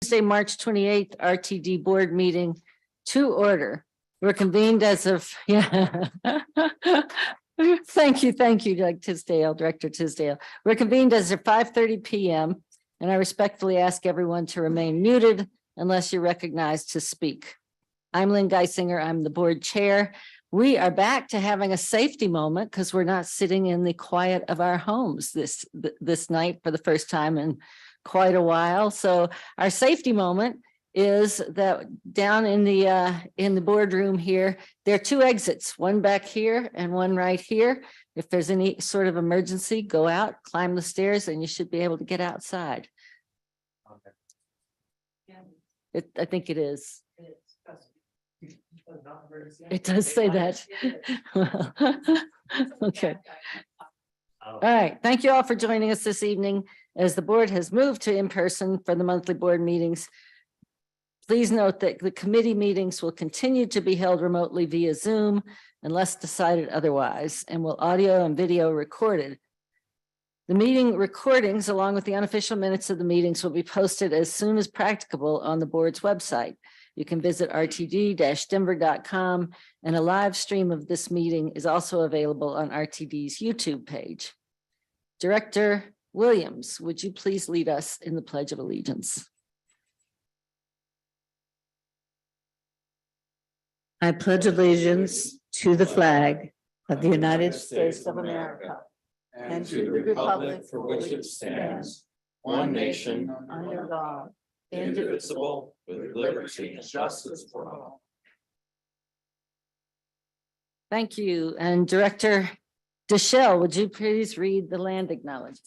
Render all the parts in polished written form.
Tuesday, March 28th, RTD board meeting to order. We're convened as of, yeah. Thank you, Doug Tisdale, Director Tisdale. We're convened as of 5:30 p.m. and I respectfully ask everyone to remain muted unless you're recognized to speak. I'm Lynn Geisinger. I'm the board chair. We are back to having a safety moment because we're not sitting in the quiet of our homes this night for the first time in quite a while. So our safety moment is that down in the boardroom here, there are two exits, one back here and one right here. If there's any sort of emergency, go out, climb the stairs, and you should be able to get outside. Okay. I think it is. It does say that. Okay. All right. Thank you all for joining us this evening. As the board has moved to in-person for the monthly board meetings, please note that the committee meetings will continue to be held remotely via Zoom unless decided otherwise, and will audio and video recorded. The meeting recordings, along with the unofficial minutes of the meetings, will be posted as soon as practicable on the board's website. You can visit rtd-denver.com, and a live stream of this meeting is also available on RTD's YouTube page. Director Williams, would you please lead us in the Pledge of Allegiance? I pledge allegiance to the flag of the United States of America and to the republic for which it stands, one nation under God, indivisible, with liberty and justice for all. Thank you. And Director Deschel, would you please read the land acknowledgement?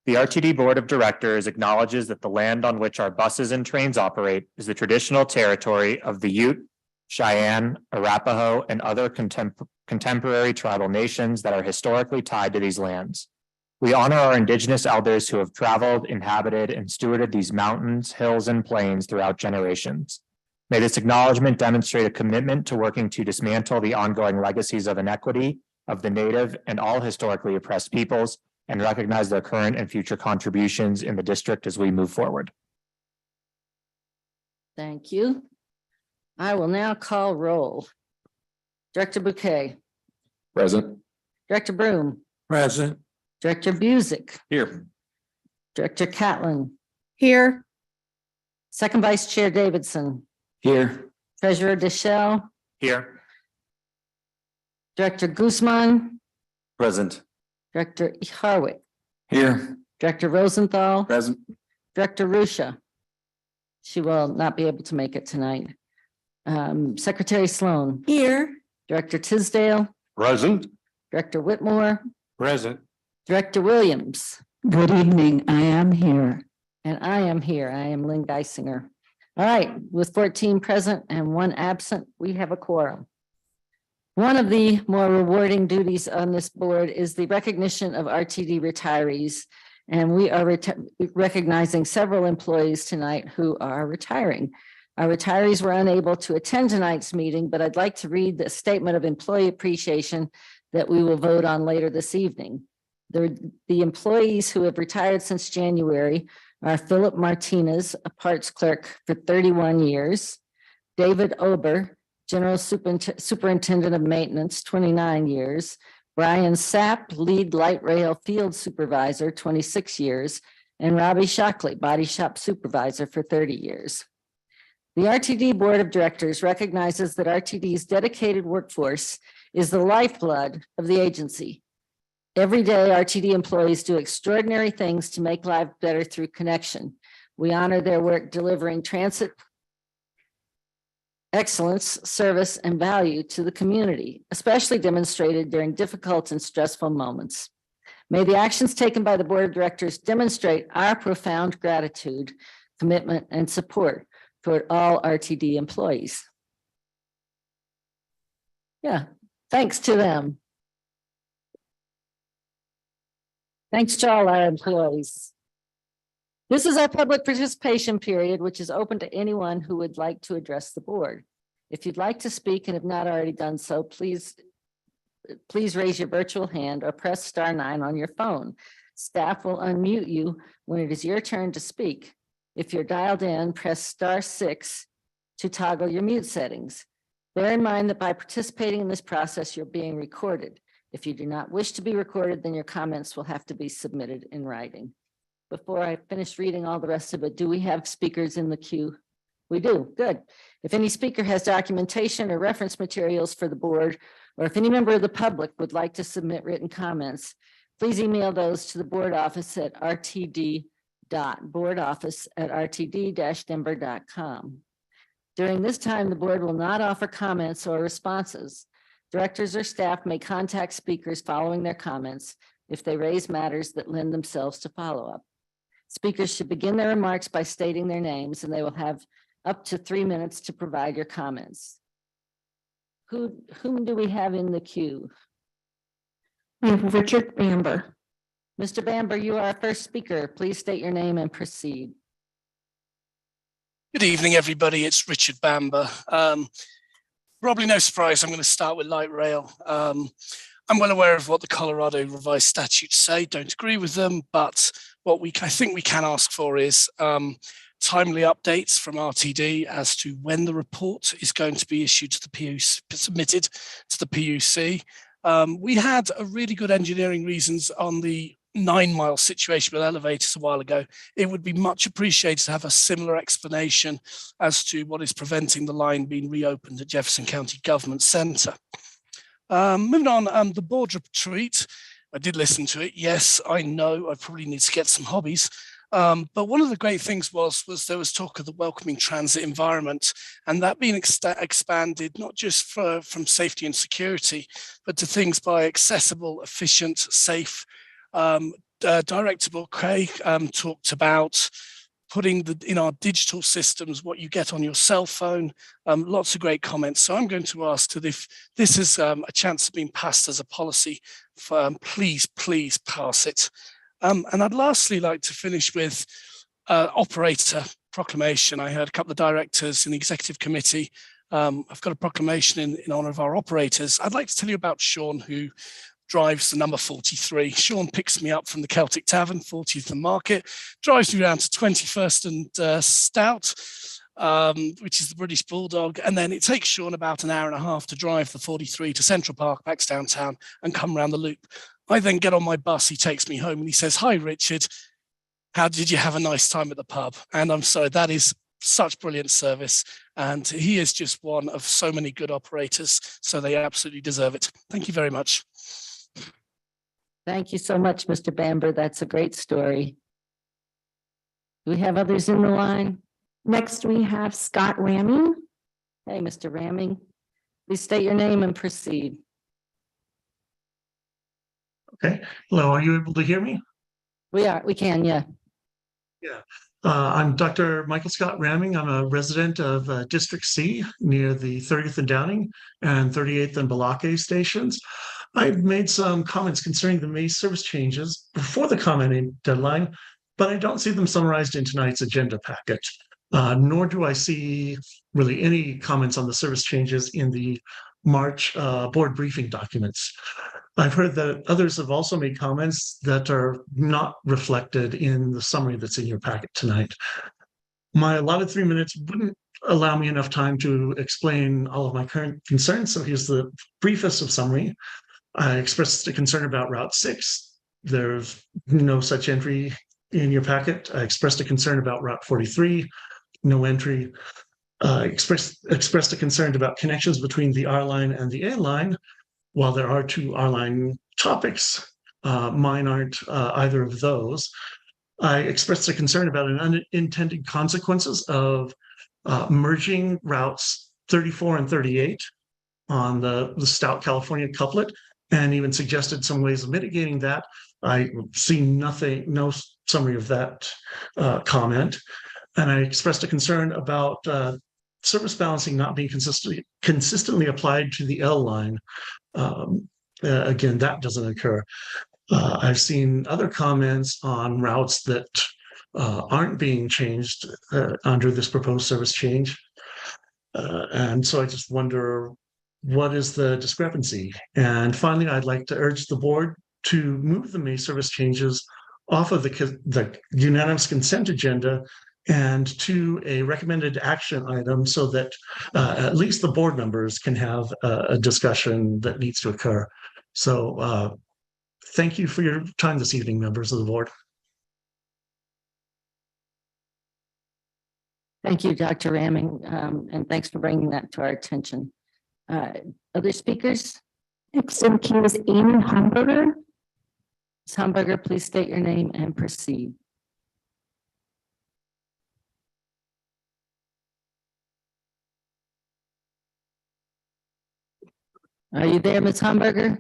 The RTD Board of Directors acknowledges that the land on which our buses and trains operate is the traditional territory of the Ute, Cheyenne, Arapaho, and other contemporary tribal nations that are historically tied to these lands. We honor our indigenous elders who have traveled, inhabited, and stewarded these mountains, hills, and plains throughout generations. May this acknowledgement demonstrate a commitment to working to dismantle the ongoing legacies of inequity of the Native and all historically oppressed peoples, and recognize their current and future contributions in the district as we move forward. Thank you. I will now call roll. Director Bouquet. Present. Director Broom. Present. Director Busick. Here. Director Catlin. Here. Second Vice Chair Davidson. Here. Treasurer Deschel. Here. Director Guzman. Present. Director Harwick. Here. Director Rosenthal. Present. Director Rusha. She will not be able to make it tonight. Secretary Sloan. Here. Director Tisdale. Present. Director Whitmore. Present. Director Williams. Good evening. I am here. And I am here. I am Lynn Geisinger. All right, with 14 present and 1 absent, we have a quorum. One of the more rewarding duties on this board is the recognition of RTD retirees. And we are recognizing several employees tonight who are retiring. Our retirees were unable to attend tonight's meeting, but I'd like to read the statement of employee appreciation that we will vote on later this evening. The employees who have retired since January are Philip Martinez, a parts clerk for 31 years, David Ober, General Superintendent of Maintenance, 29 years, Brian Sapp, Lead Light Rail Field Supervisor, 26 years, and Robbie Shockley, Body Shop Supervisor for 30 years. The RTD Board of Directors recognizes that RTD's dedicated workforce is the lifeblood of the agency. Every day, RTD employees do extraordinary things to make life better through connection. We honor their work delivering transit excellence, service, and value to the community, especially demonstrated during difficult and stressful moments. May the actions taken by the Board of Directors demonstrate our profound gratitude, commitment, and support toward all RTD employees. Yeah, thanks to them. Thanks to all our employees. This is our public participation period, which is open to anyone who would like to address the board. If you'd like to speak and have not already done so, please raise your virtual hand or press *9 on your phone. Staff will unmute you when it is your turn to speak. If you're dialed in, press *6 to toggle your mute settings. Bear in mind that by participating in this process, you're being recorded. If you do not wish to be recorded, then your comments will have to be submitted in writing. Before I finish reading all the rest of it, do we have speakers in the queue? We do, good. If any speaker has documentation or reference materials for the board, or if any member of the public would like to submit written comments, please email those to the board office at rtd.boardoffice@rtd-denver.com. During this time, the board will not offer comments or responses. Directors or staff may contact speakers following their comments if they raise matters that lend themselves to follow-up. Speakers should begin their remarks by stating their names, and they will have up to 3 minutes to provide your comments. Whom do we have in the queue? We have Richard Bamber. Mr. Bamber, you are our first speaker. Please state your name and proceed. Good evening, everybody. It's Richard Bamber. Probably no surprise, I'm going to start with light rail. I'm well aware of what the Colorado revised statutes say, don't agree with them, but what I think we can ask for is timely updates from RTD as to when the report is going to be issued to the PUC, submitted to the PUC. We had a really good engineering reasons on the 9-mile situation with elevators a while ago. It would be much appreciated to have a similar explanation as to what is preventing the line being reopened at Jefferson County Government Center. Moving on, the board retreat, I did listen to it. Yes, I know I probably need to get some hobbies. But one of the great things was there was talk of the welcoming transit environment, and that being expanded not just from safety and security, but to things by accessible, efficient, safe. Director Craig talked about putting in our digital systems what you get on your cell phone. Lots of great comments. So I'm going to ask that if this is a chance of being passed as a policy, please pass it. And I'd lastly like to finish with operator proclamation. I heard a couple of directors in the executive committee. I've got a proclamation in honor of our operators. I'd like to tell you about Sean, who drives the number 43. Sean picks me up from the Celtic Tavern, 40th and Market, drives me around to 21st and Stout, which is the British Bulldog. And then it takes Sean about an hour and a half to drive the 43 to Central Park, back to downtown, and come around the loop. I then get on my bus, he takes me home and he says, "Hi, Richard, how did you have a nice time at the pub?" And I'm sorry, that is such brilliant service. And he is just one of so many good operators, so they absolutely deserve it. Thank you very much. Thank you so much, Mr. Bamber. That's a great story. Do we have others in the line? Next, we have Scott Ramming. Hey, Mr. Ramming, please state your name and proceed. Okay, hello, are you able to hear me? We can, yeah. I'm Dr. Michael Scott Ramming. I'm a resident of District C near the 30th and Downing and 38th and Balake stations. I've made some comments concerning the May service changes before the commenting deadline, but I don't see them summarized in tonight's agenda packet, nor do I see really any comments on the service changes in the March board briefing documents. I've heard that others have also made comments that are not reflected in the summary that's in your packet tonight. My allotted 3 minutes wouldn't allow me enough time to explain all of my current concerns, so here's the briefest of summary. I expressed a concern about Route 6. There's no such entry in your packet. I expressed a concern about Route 43, no entry. Expressed a concern about connections between the R line and the A line. While there are two R line topics, mine aren't either of those. I expressed a concern about an unintended consequences of merging routes 34 and 38 on the Stout California couplet, and even suggested some ways of mitigating that. I see nothing, no summary of that comment. And I expressed a concern about service balancing not being consistently applied to the L line. Again, that doesn't occur. I've seen other comments on routes that aren't being changed under this proposed service change. And so I just wonder, what is the discrepancy? And finally, I'd like to urge the board to move the May service changes off of the unanimous consent agenda and to a recommended action item so that at least the board members can have a discussion that needs to occur. So thank you for your time this evening, members of the board. Thank you, Dr. Ramming, and thanks for bringing that to our attention. Other speakers? Next in queue is Amy Hamburger. Ms. Hamburger, please state your name and proceed. Are you there, Ms. Hamburger?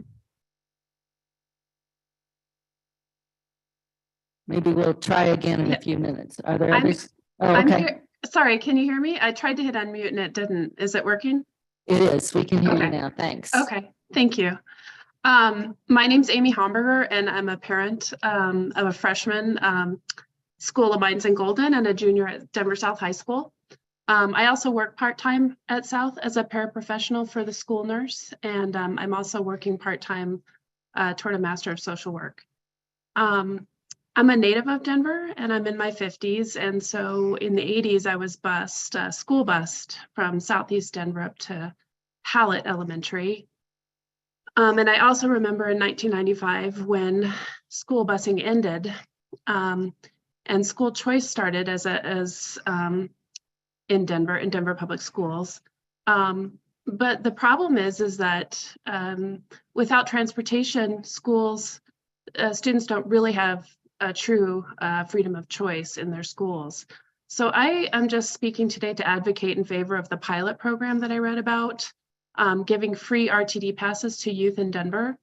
Maybe we'll try again in a few minutes. Are there others? Oh, I'm okay. here. Sorry, can you hear me? I tried to hit unmute and it didn't. Is it working? It is. We can hear you Okay. now. Thanks. Okay, thank you. My name's Amy Hamburger and I'm a parent of a freshman School of Mines in Golden and a junior at Denver South High School. I also work part-time at South as a paraprofessional for the school nurse, and I'm also working part-time toward a Master of Social Work. I'm a native of Denver and I'm in my 50s. And so in the 80s, I was school bused from Southeast Denver up to Hallett Elementary. And I also remember in 1995 when school busing ended and school choice started in Denver Public Schools. But the problem is that without transportation, students don't really have a true freedom of choice in their schools. So I am just speaking today to advocate in favor of the pilot program that I read about, giving free RTD passes to youth in Denver.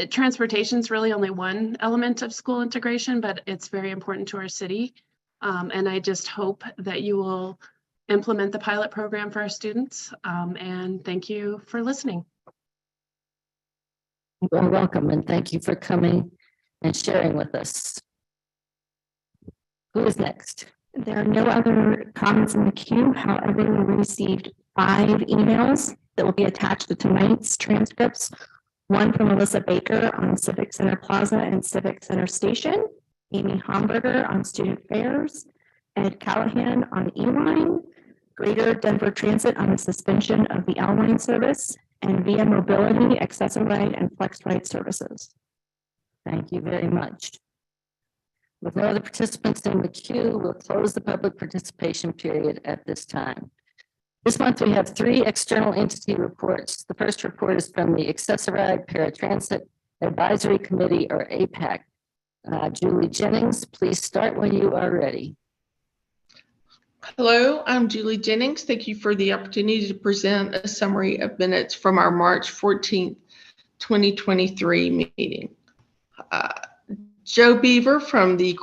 Transportation is really only one element of school integration, but it's very important to our city. And I just hope that you will implement the pilot program for our students. And thank you for listening. You're welcome, and thank you for coming and sharing with us. Who is next? There are no other comments in the queue. However, we received 5 emails that will be attached to tonight's transcripts. One from Melissa Baker on Civic Center Plaza and Civic Center Station, Amy Hamburger on Student Affairs, Ed Callahan on E-Line, Greater Denver Transit on the suspension of the L-Line service, and Via Mobility, Access-a-Ride, and FlexRide services. Thank you very much. With no other participants in the queue, we'll close the public participation period at this time. This month, we have 3 external entity reports. The first report is from the Access-a-Ride Paratransit Advisory Committee, or APAC. Julie Jennings, please start when you are ready. Hello, I'm Julie Jennings. Thank you for the opportunity to present a summary of minutes from our March 14th, 2023 meeting. Joe Beaver from the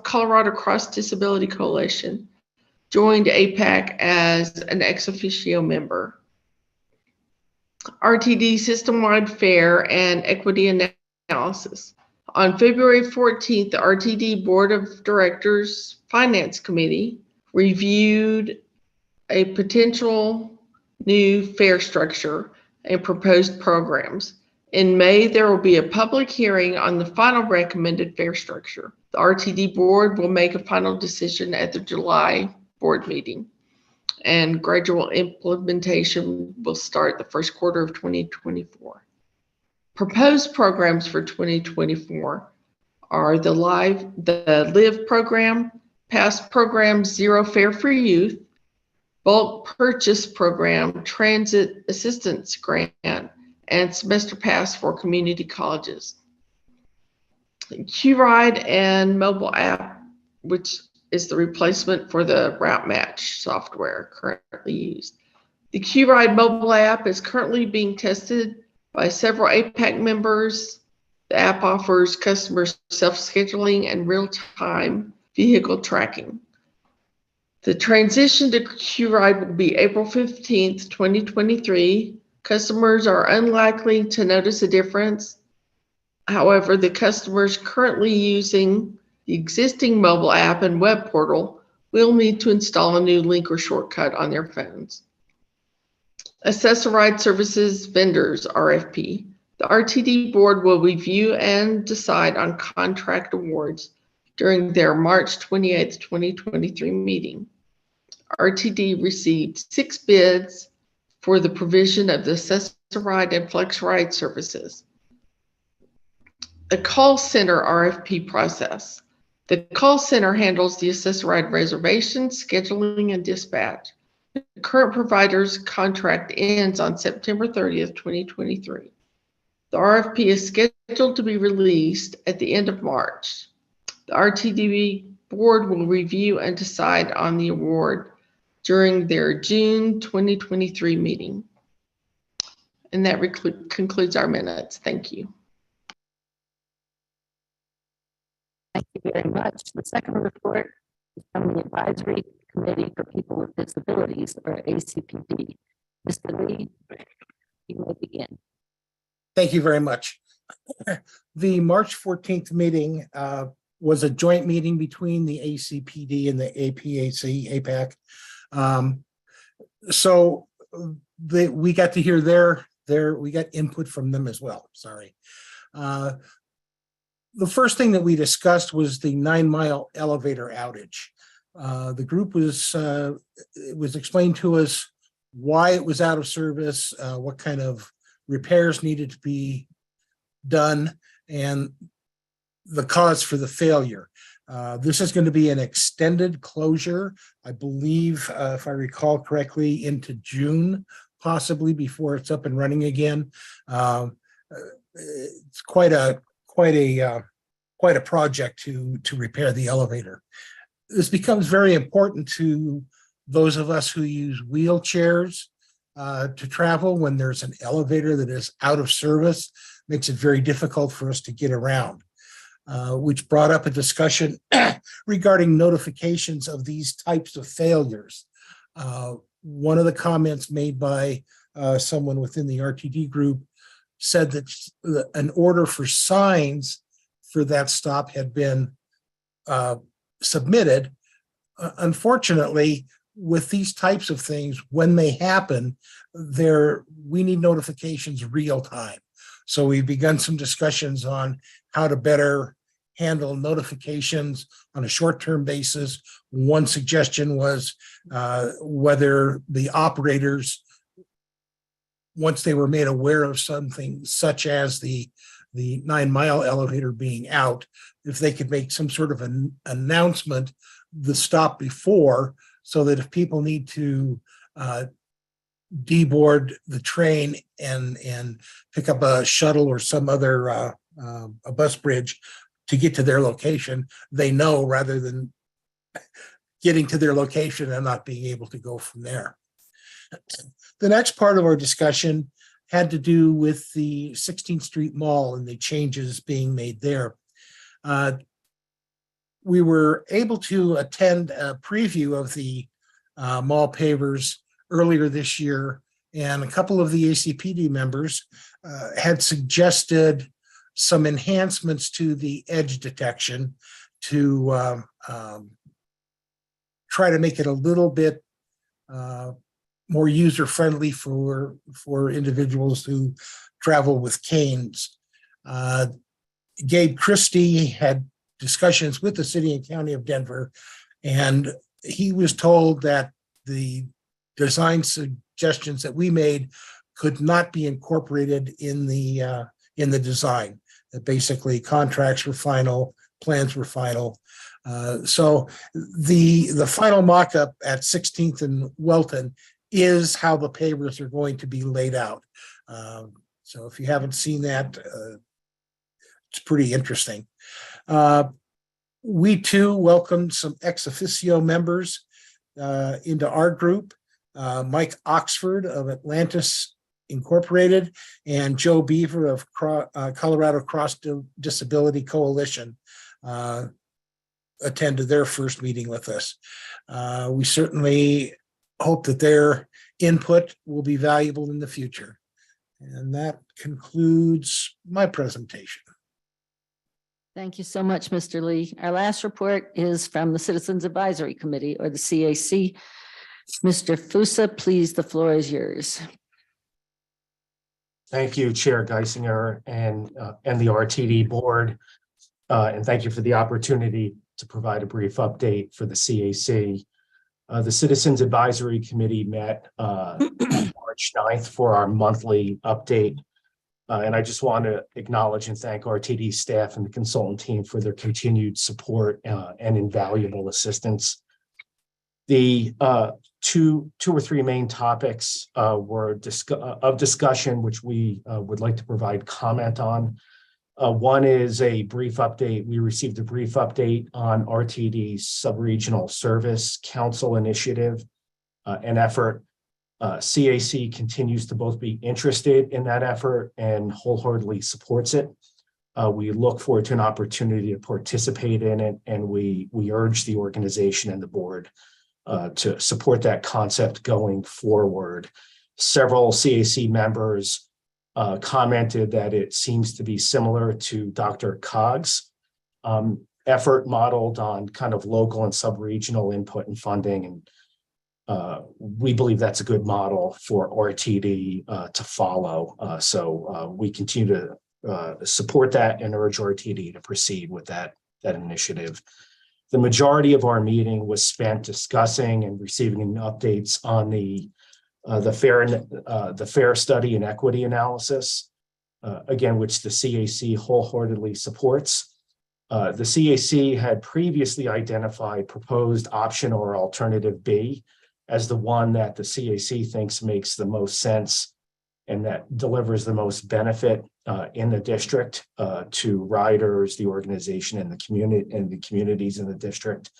Colorado Cross Disability Coalition joined APAC as an ex officio member. RTD system-wide fare and equity analysis. On February 14th, the RTD Board of Directors Finance Committee reviewed a potential new fare structure and proposed programs. In May, there will be a public hearing on the final recommended fare structure. The RTD board will make a final decision at the July board meeting, and gradual implementation will start the first quarter of 2024. Proposed programs for 2024 are the LIVE program, PASS program, Zero Fare for Youth, Bulk Purchase Program, Transit Assistance Grant, and Semester Pass for community colleges. QRide and mobile app, which is the replacement for the Route Match software currently used. The QRide mobile app is currently being tested by several APAC members. The app offers customer self-scheduling and real-time vehicle tracking. The transition to QRide will be April 15th, 2023. Customers are unlikely to notice a difference. However, the customers currently using the existing mobile app and web portal will need to install a new link or shortcut on their phones. Access-a-Ride Services Vendors, RFP. The RTD board will review and decide on contract awards during their March 28th, 2023 meeting. RTD received 6 bids for the provision of the Access-a-Ride and FlexRide services. The call center RFP process. The call center handles the Access-a-Ride reservation, scheduling, and dispatch. The current provider's contract ends on September 30th, 2023. The RFP is scheduled to be released at the end of March. The RTD board will review and decide on the award during their June 2023 meeting. And that concludes our minutes. Thank you. Thank you very much. The second report is from the Advisory Committee for People with Disabilities, or ACPD. Mr. Lee, you may begin. Thank you very much. The March 14th meeting was a joint meeting between the ACPD and the APAC. So we got to hear we got input from them as well. Sorry. The first thing that we discussed was the 9 Mile elevator outage. The group it was explained to us why it was out of service, what kind of repairs needed to be done, and the cause for the failure. This is going to be an extended closure, I believe, if I recall correctly, into June, possibly, before it's up and running again. It's quite a project to repair the elevator. This becomes very important to those of us who use wheelchairs to travel. When there's an elevator that is out of service, makes it very difficult for us to get around, which brought up a discussion regarding notifications of these types of failures. One of the comments made by someone within the RTD group said that an order for signs for that stop had been submitted. Unfortunately, with these types of things, when they happen, we need notifications real time. So we've begun some discussions on how to better handle notifications on a short-term basis. One suggestion was whether the operators, once they were made aware of something such as the 9 Mile elevator being out, if they could make some sort of an announcement the stop before, so that if people need to deboard the train and pick up a shuttle or some other a bus bridge to get to their location, they know, rather than getting to their location and not being able to go from there. The next part of our discussion had to do with the 16th Street Mall and the changes being made there. We were able to attend a preview of the mall pavers earlier this year, and a couple of the ACPD members had suggested some enhancements to the edge detection to try to make it a little bit more user-friendly for individuals who travel with canes. Gabe Christie had discussions with the city and county of Denver, and he was told that the design suggestions that we made could not be incorporated in the design. That basically contracts were final, plans were final. So the final mock-up at 16th and Welton is how the pavers are going to be laid out. So if you haven't seen that, it's pretty interesting. We too welcomed some ex officio members into our group. Mike Oxford of Atlantis Incorporated and Joe Beaver of Colorado Cross Disability Coalition attended their first meeting with us. We certainly hope that their input will be valuable in the future. And that concludes my presentation. Thank you so much, Mr. Lee. Our last report is from the Citizens Advisory Committee, or the CAC. Mr. Fusa, please, the floor is yours. Thank you, Chair Geisinger and the RTD board. And thank you for the opportunity to provide a brief update for the CAC. The Citizens Advisory Committee met on March 9th for our monthly update. And I just want to acknowledge and thank RTD staff and the consultant team for their continued support and invaluable assistance. The two or three main topics were of discussion, which we would like to provide comment on. One is a brief update. We received a brief update on RTD's Subregional Service Council initiative and effort. CAC continues to both be interested in that effort and wholeheartedly supports it. We look forward to an opportunity to participate in it, and we urge the organization and the board to support that concept going forward. Several CAC members commented that it seems to be similar to Dr. Cog's effort modeled on kind of local and sub-regional input and funding. And we believe that's a good model for RTD to follow. So we continue to support that and urge RTD to proceed with that initiative. The majority of our meeting was spent discussing and receiving updates on the fair study and equity analysis, again, which the CAC wholeheartedly supports. The CAC had previously identified proposed option or alternative B as the one that the CAC thinks makes the most sense and that delivers the most benefit in the district to riders, the organization, and the communities in the district.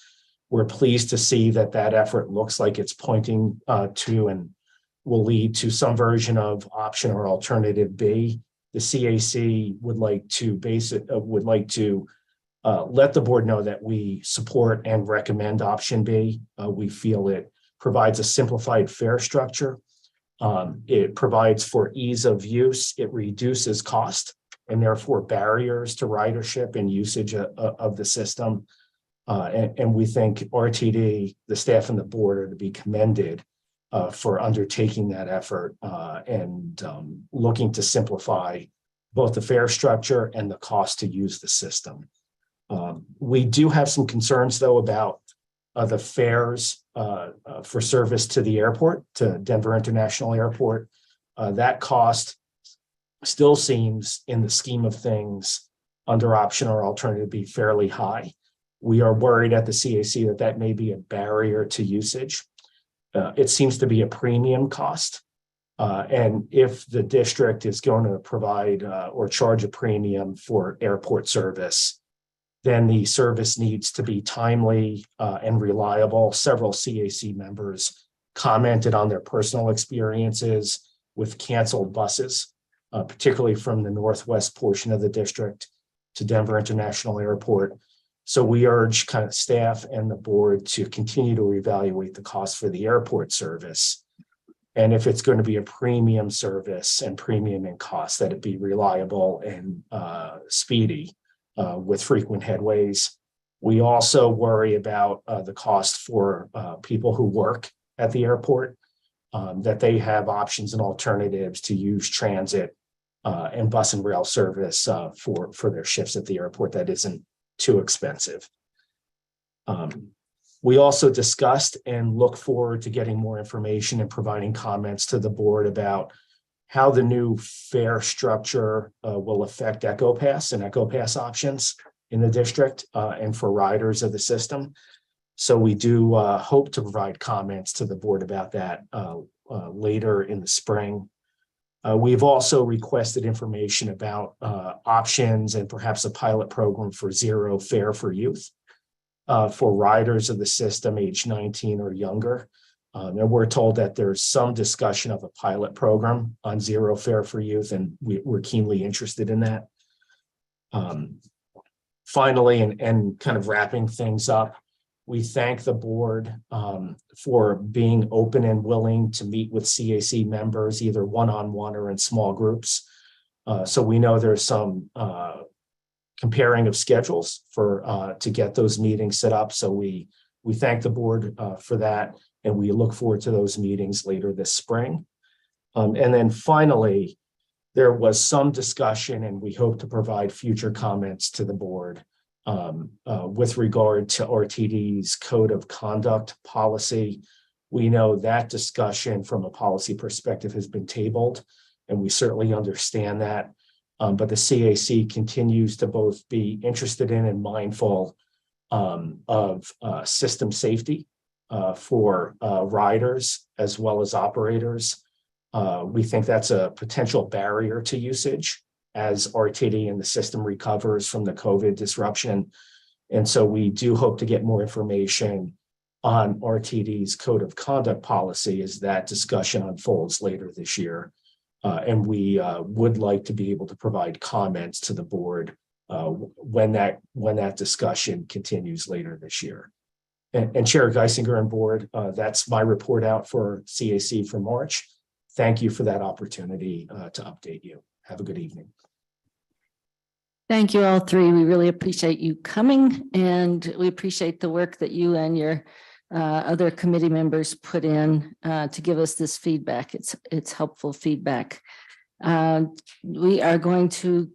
We're pleased to see that effort looks like it's pointing to and will lead to some version of option or alternative B. The CAC would like to let the board know that we support and recommend option B. We feel it provides a simplified fare structure. It provides for ease of use. It reduces cost and therefore barriers to ridership and usage of the system. And we think RTD, the staff and the board are to be commended for undertaking that effort and looking to simplify both the fare structure and the cost to use the system. We do have some concerns, though, about the fares for service to the airport, to Denver International Airport. That cost still seems, in the scheme of things, under option or alternative B, fairly high. We are worried at the CAC that may be a barrier to usage. It seems to be a premium cost. And if the district is going to provide or charge a premium for airport service, then the service needs to be timely and reliable. Several CAC members commented on their personal experiences with canceled buses, particularly from the northwest portion of the district to Denver International Airport. So we urge kind of staff and the board to continue to evaluate the cost for the airport service. And if it's going to be a premium service and premium in cost, that it be reliable and speedy with frequent headways. We also worry about the cost for people who work at the airport, that they have options and alternatives to use transit and bus and rail service for their shifts at the airport that isn't too expensive. We also discussed and look forward to getting more information and providing comments to the board about how the new fare structure will affect EcoPass and EcoPass options in the district and for riders of the system. So we do hope to provide comments to the board about that later in the spring. We've also requested information about options and perhaps a pilot program for zero fare for youth for riders of the system age 19 or younger. And we're told that there's some discussion of a pilot program on zero fare for youth, and we're keenly interested in that. Finally, and kind of wrapping things up, we thank the board for being open and willing to meet with CAC members, either one-on-one or in small groups. So we know there's some comparing of schedules to get those meetings set up. So we thank the board for that, and we look forward to those meetings later this spring. And then finally, There was some discussion, and we hope to provide future comments to the board with regard to RTD's code of conduct policy. We know that discussion from a policy perspective has been tabled, and we certainly understand that. But the CAC continues to both be interested in and mindful of system safety for riders as well as operators. We think that's a potential barrier to usage as RTD and the system recovers from the COVID disruption. And so we do hope to get more information on RTD's code of conduct policy as that discussion unfolds later this year. And we would like to be able to provide comments to the board when that discussion continues later this year. And Chair Geisinger and board, that's my report out for CAC for March. Thank you for that opportunity to update you. Have a good evening. Thank you all three. We really appreciate you coming, and we appreciate the work that you and your other committee members put in to give us this feedback. It's helpful feedback. We are going to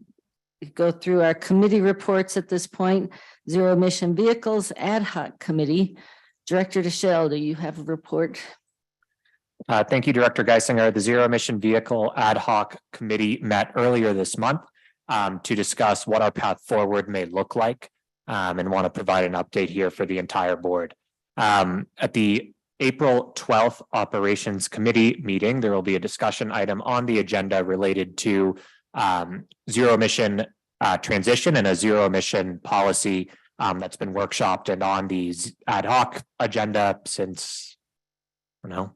go through our committee reports at this point. Zero Emission Vehicles Ad Hoc Committee. Director Deschel, do you have a report? Thank you, Director Geisinger. The Zero Emission Vehicle Ad Hoc Committee met earlier this month to discuss what our path forward may look like, and want to provide an update here for the entire board. At the April 12th Operations Committee meeting, there will be a discussion item on the agenda related to zero emission transition and a zero emission policy that's been workshopped and on the ad hoc agenda since, I don't know,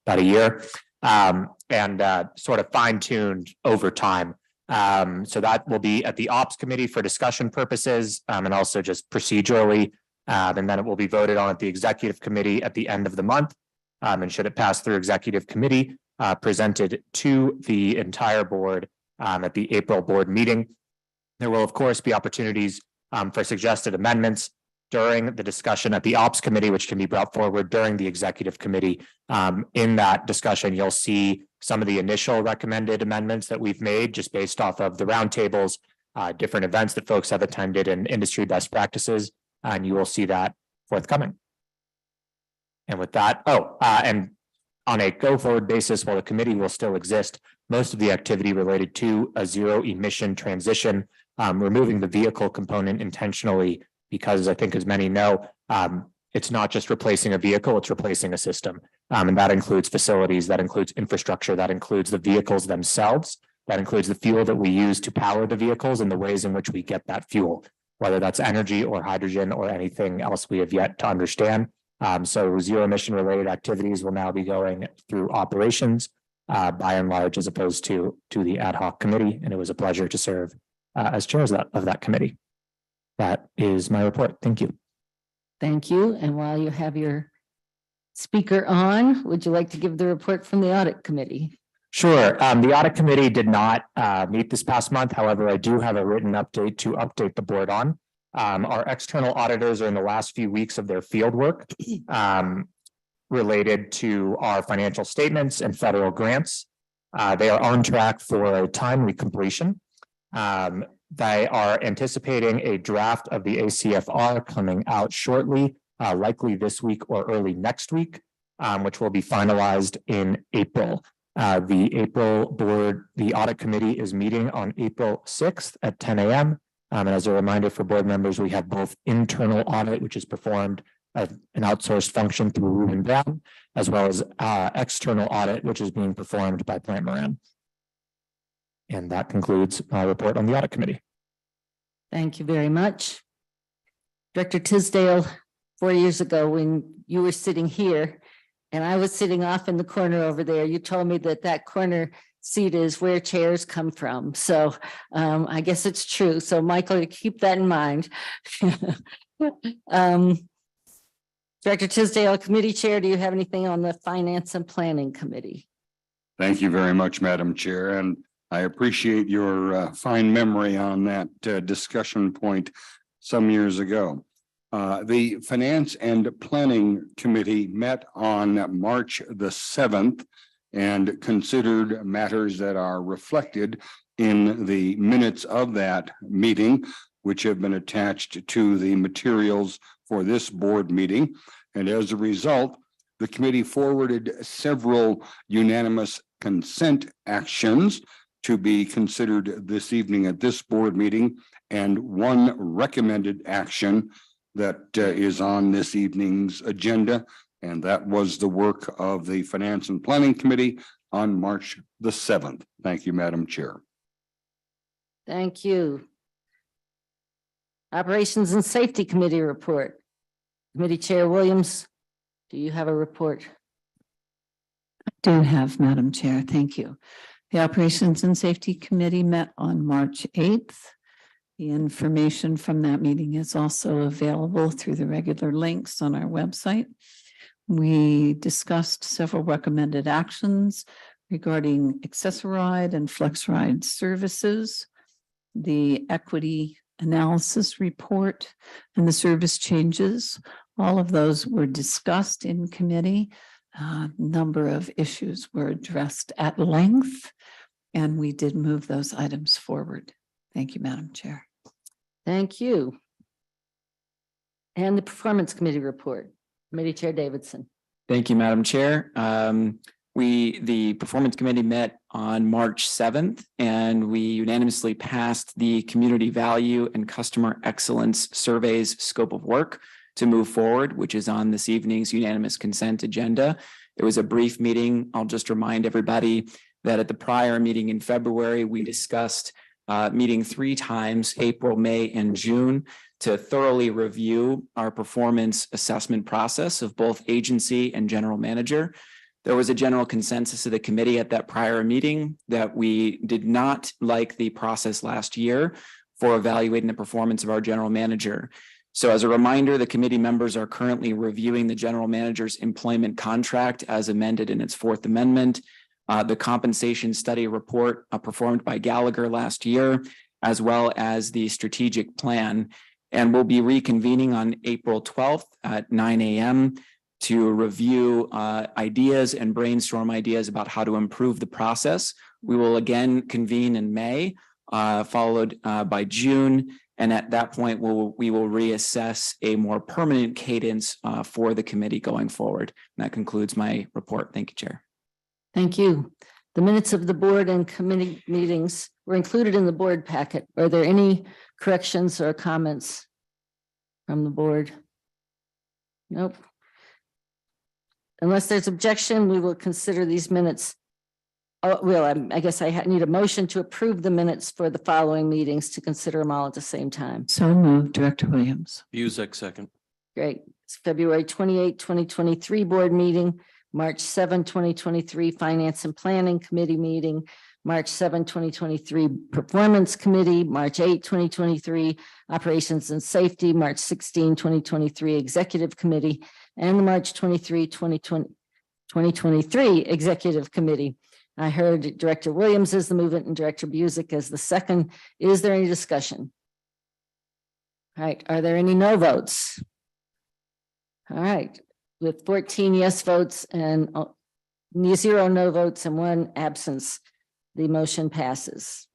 about a year, and sort of fine-tuned over time. So that will be at the Ops Committee for discussion purposes, and also just procedurally. And then it will be voted on at the Executive Committee at the end of the month. And should it pass through Executive Committee, presented to the entire board at the April board meeting. There will, of course, be opportunities for suggested amendments during the discussion at the Ops Committee, which can be brought forward during the Executive Committee. In that discussion, you'll see some of the initial recommended amendments that we've made just based off of the roundtables, different events that folks have attended, and industry best practices. And you will see that forthcoming. And with that, and on a go-forward basis, while the committee will still exist, most of the activity related to a zero emission transition, removing the vehicle component intentionally, because I think as many know, it's not just replacing a vehicle, it's replacing a system. And that includes facilities, that includes infrastructure, that includes the vehicles themselves, that includes the fuel that we use to power the vehicles and the ways in which we get that fuel, whether that's energy or hydrogen or anything else we have yet to understand. So zero emission related activities will now be going through operations by and large, as opposed to the ad hoc committee. And it was a pleasure to serve as chair of that committee. That is my report. Thank you. Thank you. And while you have your speaker on, would you like to give the report from the Audit Committee? Sure. The Audit Committee did not meet this past month. However, I do have a written update to update the board on. Our external auditors are in the last few weeks of their field work related to our financial statements and federal grants. They are on track for a timely completion. They are anticipating a draft of the ACFR coming out shortly, likely this week or early next week, which will be finalized in April. The April board, the Audit Committee is meeting on April 6th at 10 a.m. And as a reminder for board members, we have both internal audit, which is performed as an outsourced function through Rubin Brown, as well as external audit, which is being performed by Plant Moran. And that concludes my report on the Audit Committee. Thank you very much. Director Tisdale, 4 years ago, when you were sitting here and I was sitting off in the corner over there, you told me that corner seat is where chairs come from. So I guess it's true. So Michael, keep that in mind. Director Tisdale, committee chair, do you have anything on the Finance and Planning Committee? Thank you very much, Madam Chair, and I appreciate your fine memory on that discussion point some years ago. The Finance and Planning Committee met on March the 7th and considered matters that are reflected in the minutes of that meeting, which have been attached to the materials for this board meeting. And as a result, the committee forwarded several unanimous consent actions to be considered this evening at this board meeting, and one recommended action that is on this evening's agenda. And that was the work of the Finance and Planning Committee on March the 7th. Thank you, Madam Chair. Thank you. Operations and Safety Committee report. Committee Chair Williams, do you have a report? Do have, Madam Chair. Thank you. The Operations and Safety Committee met on March 8th. The information from that meeting is also available through the regular links on our website. We discussed several recommended actions regarding Access-a-Ride and FlexRide services, the equity analysis report, and the service changes. All of those were discussed in committee. A number of issues were addressed at length, and we did move those items forward. Thank you, Madam Chair. Thank you. And the Performance Committee report. Committee Chair Davidson. Thank you, Madam Chair. The Performance Committee met on March 7th, and we unanimously passed the Community Value and Customer Excellence Surveys scope of work to move forward, which is on this evening's unanimous consent agenda. It was a brief meeting. I'll just remind everybody that at the prior meeting in February, we discussed meeting 3 times, April, May, and June, to thoroughly review our performance assessment process of both agency and general manager. There was a general consensus of the committee at that prior meeting that we did not like the process last year for evaluating the performance of our general manager. So as a reminder, the committee members are currently reviewing the general manager's employment contract as amended in its 4th amendment, the compensation study report performed by Gallagher last year, as well as the strategic plan. And we'll be reconvening on April 12th at 9 a.m. to review ideas and brainstorm ideas about how to improve the process. We will again convene in May, followed by June. And at that point, we will reassess a more permanent cadence for the committee going forward. And that concludes my report. Thank you, Chair. Thank you. The minutes of the board and committee meetings were included in the board packet. Are there any corrections or comments from the board? Nope. Unless there's objection, we will consider these minutes. Oh, well, I guess I need a motion to approve the minutes for the following meetings to consider them all at the same time. So moved, Director Williams. Buzek, second. Great. It's February 28, 2023 board meeting, March 7, 2023 Finance and Planning Committee meeting, March 7, 2023 Performance Committee, March 8, 2023 Operations and Safety, March 16, 2023 Executive Committee, and the March 23, 2023 Executive Committee. I heard Director Williams as the movement and Director Buzek as the second. Is there any discussion? All right. Are there any no votes? All right. With 14 yes votes and 0 no votes and 1 absence, the motion passes.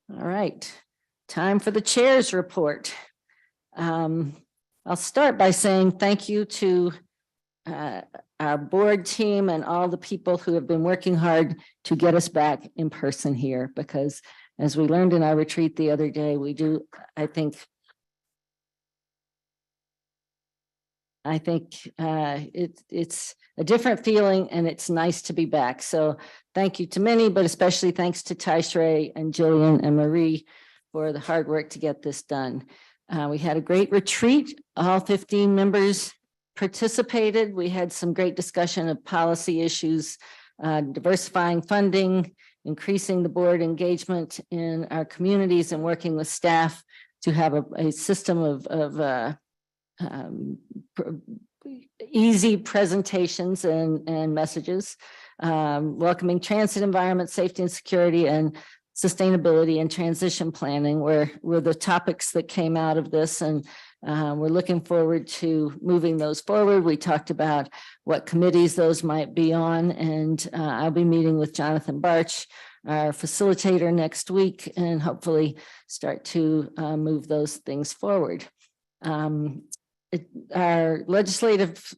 All right. Time for the chair's report. I'll start by saying thank you to our board team and all the people who have been working hard to get us back in person here, because as we learned in our retreat the other day, we do, I think it's a different feeling and it's nice to be back. So thank you to many, but especially thanks to Taishrei and Jillian and Marie for the hard work to get this done. We had a great retreat. All 15 members participated. We had some great discussion of policy issues, diversifying funding, increasing the board engagement in our communities, and working with staff to have a system of easy presentations and messages, welcoming transit environment, safety and security, and sustainability and transition planning were the topics that came out of this, and we're looking forward to moving those forward. We talked about what committees those might be on, and I'll be meeting with Jonathan Barch, our facilitator, next week, and hopefully start to move those things forward. Our legislative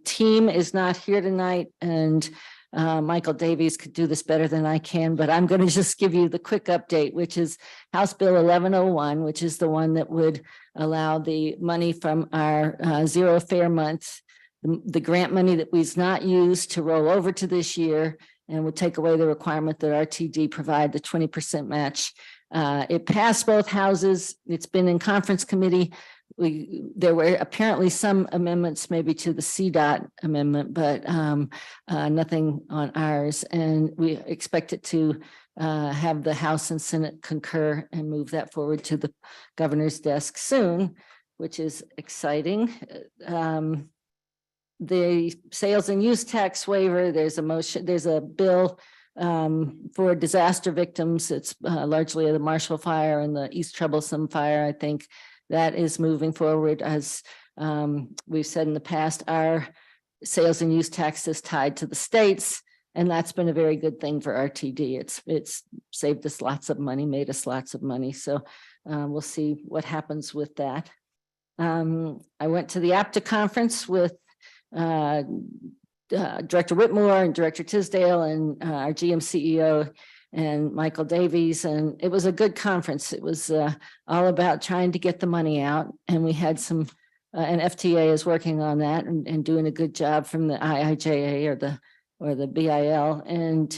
team is not here tonight, and Michael Davies could do this better than I can, but I'm going to just give you the quick update, which is House Bill 1101, which is the one that would allow the money from our Zero Fair Month, the grant money that was not used, to roll over to this year, and would take away the requirement that RTD provide the 20% match. It passed both houses. It's been in conference committee. There were apparently some amendments maybe to the CDOT amendment, but nothing on ours. And we expect it to have the House and Senate concur and move that forward to the governor's desk soon, which is exciting. The sales and use tax waiver, there's a bill for disaster victims. It's largely the Marshall Fire and the East Troublesome Fire, I think. That is moving forward. As we've said in the past, our sales and use tax is tied to the states, and that's been a very good thing for RTD. It's saved us lots of money, made us lots of money. So we'll see what happens with that. I went to the APTA conference with Director Whitmore and Director Tisdale and our GM CEO and Michael Davies, and it was a good conference. It was all about trying to get the money out, and we had some, and FTA is working on that and doing a good job from the IIJA or the BIL. And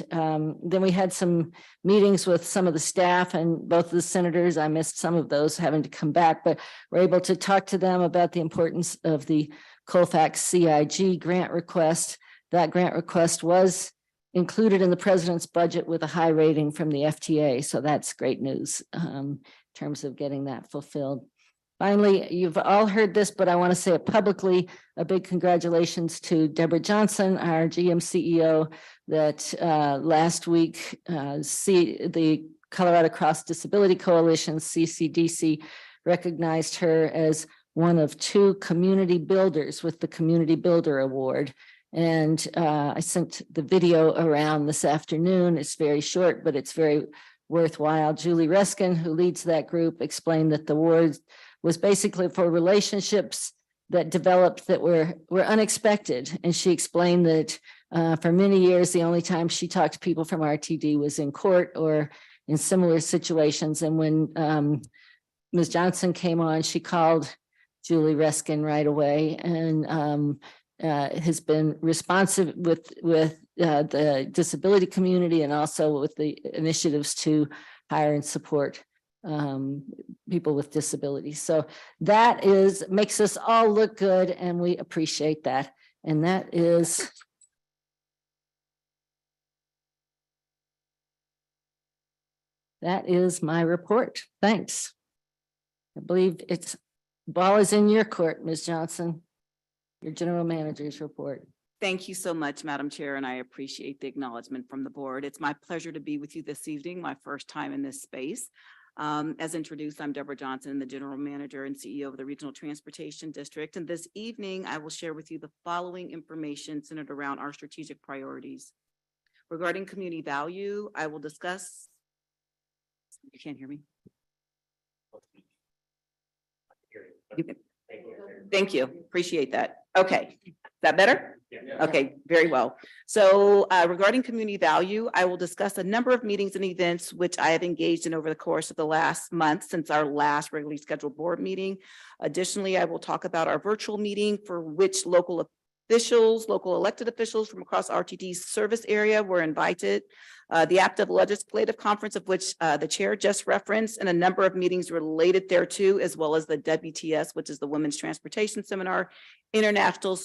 then we had some meetings with some of the staff and both of the senators. I missed some of those having to come back, but we're able to talk to them about the importance of the Colfax CIG grant request. That grant request was included in the president's budget with a high rating from the FTA. So that's great news in terms of getting that fulfilled. Finally, you've all heard this, but I want to say it publicly. A big congratulations to Deborah Johnson, our GM CEO, that last week the Colorado Cross Disability Coalition, CCDC, recognized her as one of 2 community builders with the Community Builder Award. And I sent the video around this afternoon. It's very short, but it's very worthwhile. Julie Reskin, who leads that group, explained that the award was basically for relationships that developed that were unexpected. And she explained that for many years, the only time she talked to people from RTD was in court or in similar situations. And when Ms. Johnson came on, she called Julie Reskin right away, and has been responsive with the disability community and also with the initiatives to hire and support people with disabilities. So that makes us all look good, and we appreciate that. And that is my report. Thanks. I believe ball is in your court, Ms. Johnson. Your general manager's report. Thank you so much, Madam Chair, and I appreciate the acknowledgement from the board. It's my pleasure to be with you this evening, my first time in this space. As introduced, I'm Deborah Johnson, the General Manager and CEO of the Regional Transportation District. And this evening, I will share with you the following information centered around our strategic priorities. Regarding community value, I will discuss. You can't hear me? Thank you. Appreciate that. Okay. Is that better? Yeah. Okay, very well. So regarding community value, I will discuss a number of meetings and events which I have engaged in over the course of the last month since our last regularly scheduled board meeting. Additionally, I will talk about our virtual meeting for which local elected officials from across RTD's service area were invited. The APTA Legislative Conference, of which the chair just referenced, and a number of meetings related thereto, as well as the WTS, which is the Women's Transportation Seminar, International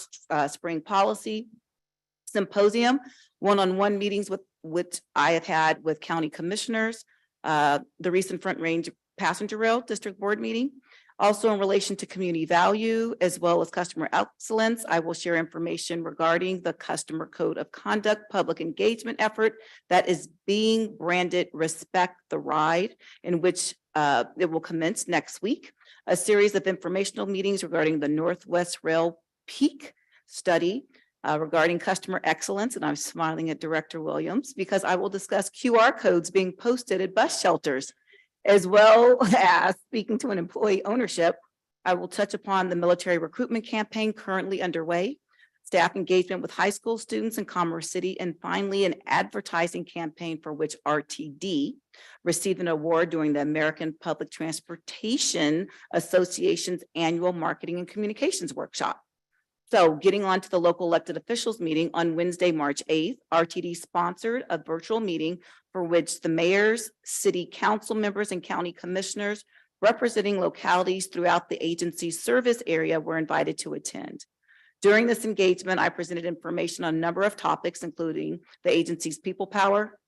Spring Policy Symposium, one-on-one meetings with which I have had with county commissioners, the recent Front Range Passenger Rail District Board meeting, Also, in relation to community value as well as customer excellence, I will share information regarding the Customer Code of Conduct public engagement effort that is being branded Respect the Ride, in which it will commence next week. A series of informational meetings regarding the Northwest Rail Peak study regarding customer excellence, and I'm smiling at Director Williams because I will discuss QR codes being posted at bus shelters, as well as speaking to an employee ownership. I will touch upon the military recruitment campaign currently underway, staff engagement with high school students in Commerce City, and finally, an advertising campaign for which RTD received an award during the American Public Transportation Association's annual marketing and communications workshop. So getting on to the local elected officials meeting on Wednesday, March 8th, RTD sponsored a virtual meeting for which the mayors, city council members, and county commissioners representing localities throughout the agency's service area were invited to attend. During this engagement, I presented information on a number of topics, including the agency's people power,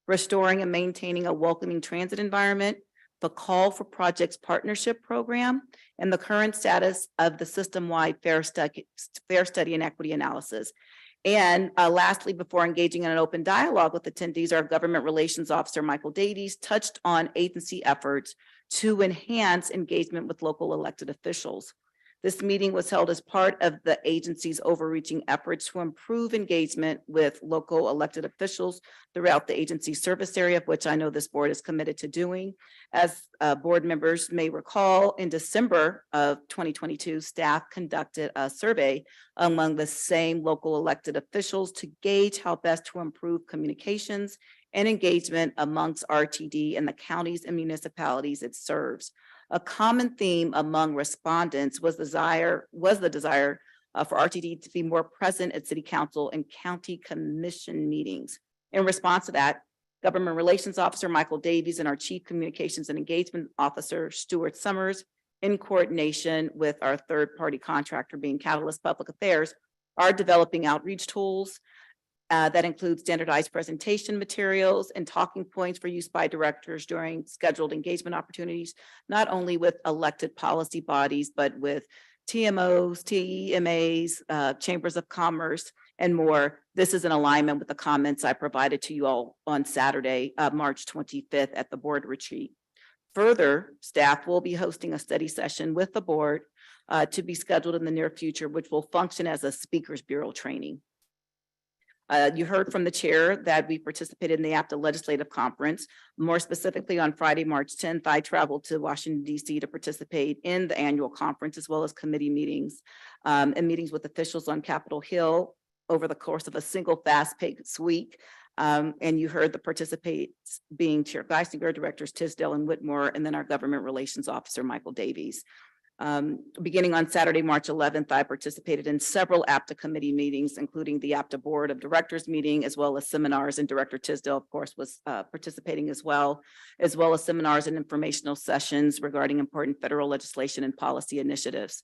restoring and maintaining a welcoming transit environment, the Call for Projects Partnership Program, and the current status of the system-wide fare study and equity analysis. And lastly, before engaging in an open dialogue with attendees, our Government Relations Officer, Michael Davies, touched on agency efforts to enhance engagement with local elected officials. This meeting was held as part of the agency's overreaching efforts to improve engagement with local elected officials throughout the agency's service area, which I know this board is committed to doing. As board members may recall, in December of 2022, staff conducted a survey among the same local elected officials to gauge how best to improve communications and engagement amongst RTD and the counties and municipalities it serves. A common theme among respondents was the desire for RTD to be more present at city council and county commission meetings. In response to that, Government Relations Officer Michael Davies and our Chief Communications and Engagement Officer Stuart Summers, in coordination with our third-party contractor being Catalyst Public Affairs, are developing outreach tools that include standardized presentation materials and talking points for use by directors during scheduled engagement opportunities, not only with elected policy bodies, but with TMOs, TEMAs, chambers of commerce, and more. This is in alignment with the comments I provided to you all on Saturday, March 25th at the board retreat. Further, staff will be hosting a study session with the board to be scheduled in the near future, which will function as a speakers bureau training. You heard from the chair that we participated in the APTA Legislative Conference. More specifically, on Friday, March 10th, I traveled to Washington, D.C. to participate in the annual conference, as well as committee meetings and meetings with officials on Capitol Hill over the course of a single fast-paced week. And you heard the participants being Chair Geisinger, Directors Tisdale and Whitmore, and then our Government Relations Officer, Michael Davies. Beginning on Saturday, March 11th, I participated in several APTA committee meetings, including the APTA Board of Directors meeting, as well as seminars, and Director Tisdale, of course, was participating as well as seminars and informational sessions regarding important federal legislation and policy initiatives.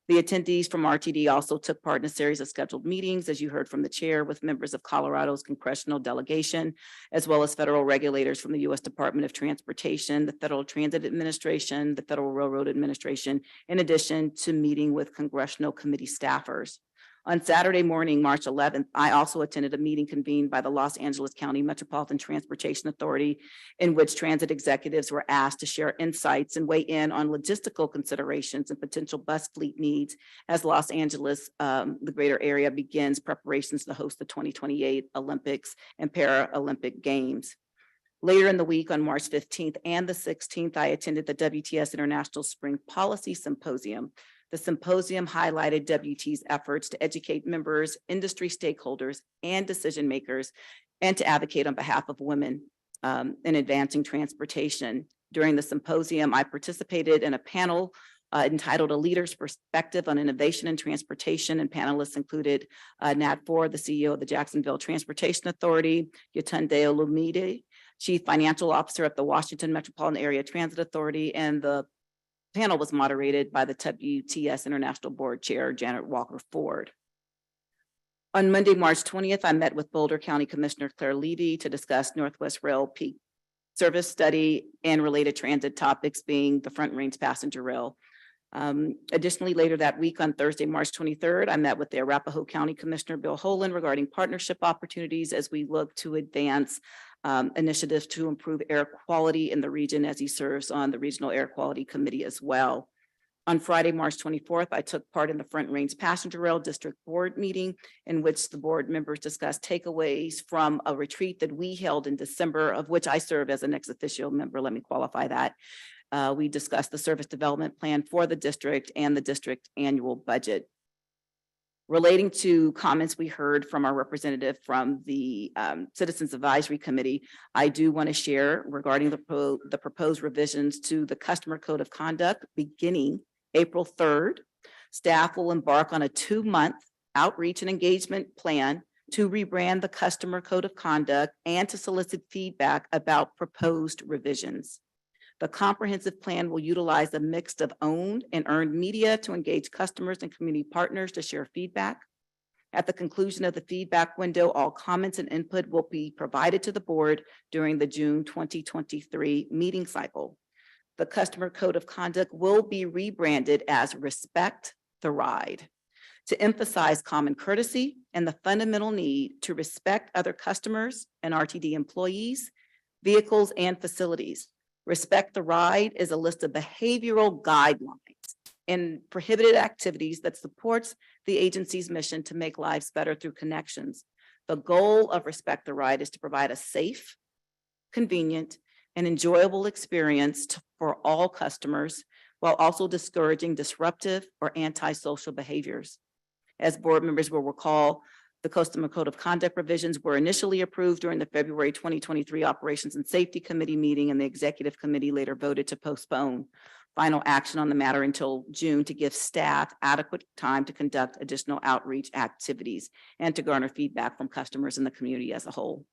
The attendees from RTD also took part in a series of scheduled meetings, as you heard from the chair, with members of Colorado's congressional delegation, as well as federal regulators from the U.S. Department of Transportation, the Federal Transit Administration, the Federal Railroad Administration, in addition to meeting with congressional committee staffers. On Saturday morning, March 11th, I also attended a meeting convened by the Los Angeles County Metropolitan Transportation Authority, in which transit executives were asked to share insights and weigh in on logistical considerations and potential bus fleet needs as Los Angeles, the greater area, begins preparations to host the 2028 Olympics and Paralympic Games. Later in the week, on March 15th and the 16th, I attended the WTS International Spring Policy Symposium. The symposium highlighted WT's efforts to educate members, industry stakeholders, and decision makers, and to advocate on behalf of women in advancing transportation. During the symposium, I participated in a panel entitled A Leader's Perspective on Innovation in Transportation, and panelists included Nat Ford, the CEO of the Jacksonville Transportation Authority, Yetunde Olumide, Chief Financial Officer at the Washington Metropolitan Area Transit Authority, and the panel was moderated by the WTS International Board Chair, Janet Walker Ford. On Monday, March 20th, I met with Boulder County Commissioner Claire Levy to discuss Northwest Rail Peak Service Study and related transit topics, being the Front Range Passenger Rail. Additionally, later that week on Thursday, March 23rd, I met with the Arapahoe County Commissioner Bill Holen regarding partnership opportunities as we look to advance initiatives to improve air quality in the region as he serves on the Regional Air Quality Committee as well. On Friday, March 24th, I took part in the Front Range Passenger Rail District Board meeting in which the board members discussed takeaways from a retreat that we held in December, of which I serve as an ex officio member. Let me qualify that. We discussed the service development plan for the district and the district annual budget. Relating to comments we heard from our representative from the Citizens Advisory Committee, I do want to share regarding the proposed revisions to the Customer Code of Conduct beginning April 3rd. Staff will embark on a 2-month outreach and engagement plan to rebrand the Customer Code of Conduct and to solicit feedback about proposed revisions. The comprehensive plan will utilize a mix of owned and earned media to engage customers and community partners to share feedback. At the conclusion of the feedback window, all comments and input will be provided to the board during the June 2023 meeting cycle. The Customer Code of Conduct will be rebranded as Respect the Ride to emphasize common courtesy and the fundamental need to respect other customers and RTD employees, vehicles, and facilities. Respect the Ride is a list of behavioral guidelines and prohibited activities that supports the agency's mission to make lives better through connections. The goal of Respect the Ride is to provide a safe, convenient, and enjoyable experience for all customers while also discouraging disruptive or antisocial behaviors. As board members will recall, the Customer Code of Conduct revisions were initially approved during the February 2023 Operations and Safety Committee meeting, and the Executive Committee later voted to postpone final action on the matter until June to give staff adequate time to conduct additional outreach activities and to garner feedback from customers in the community as a whole.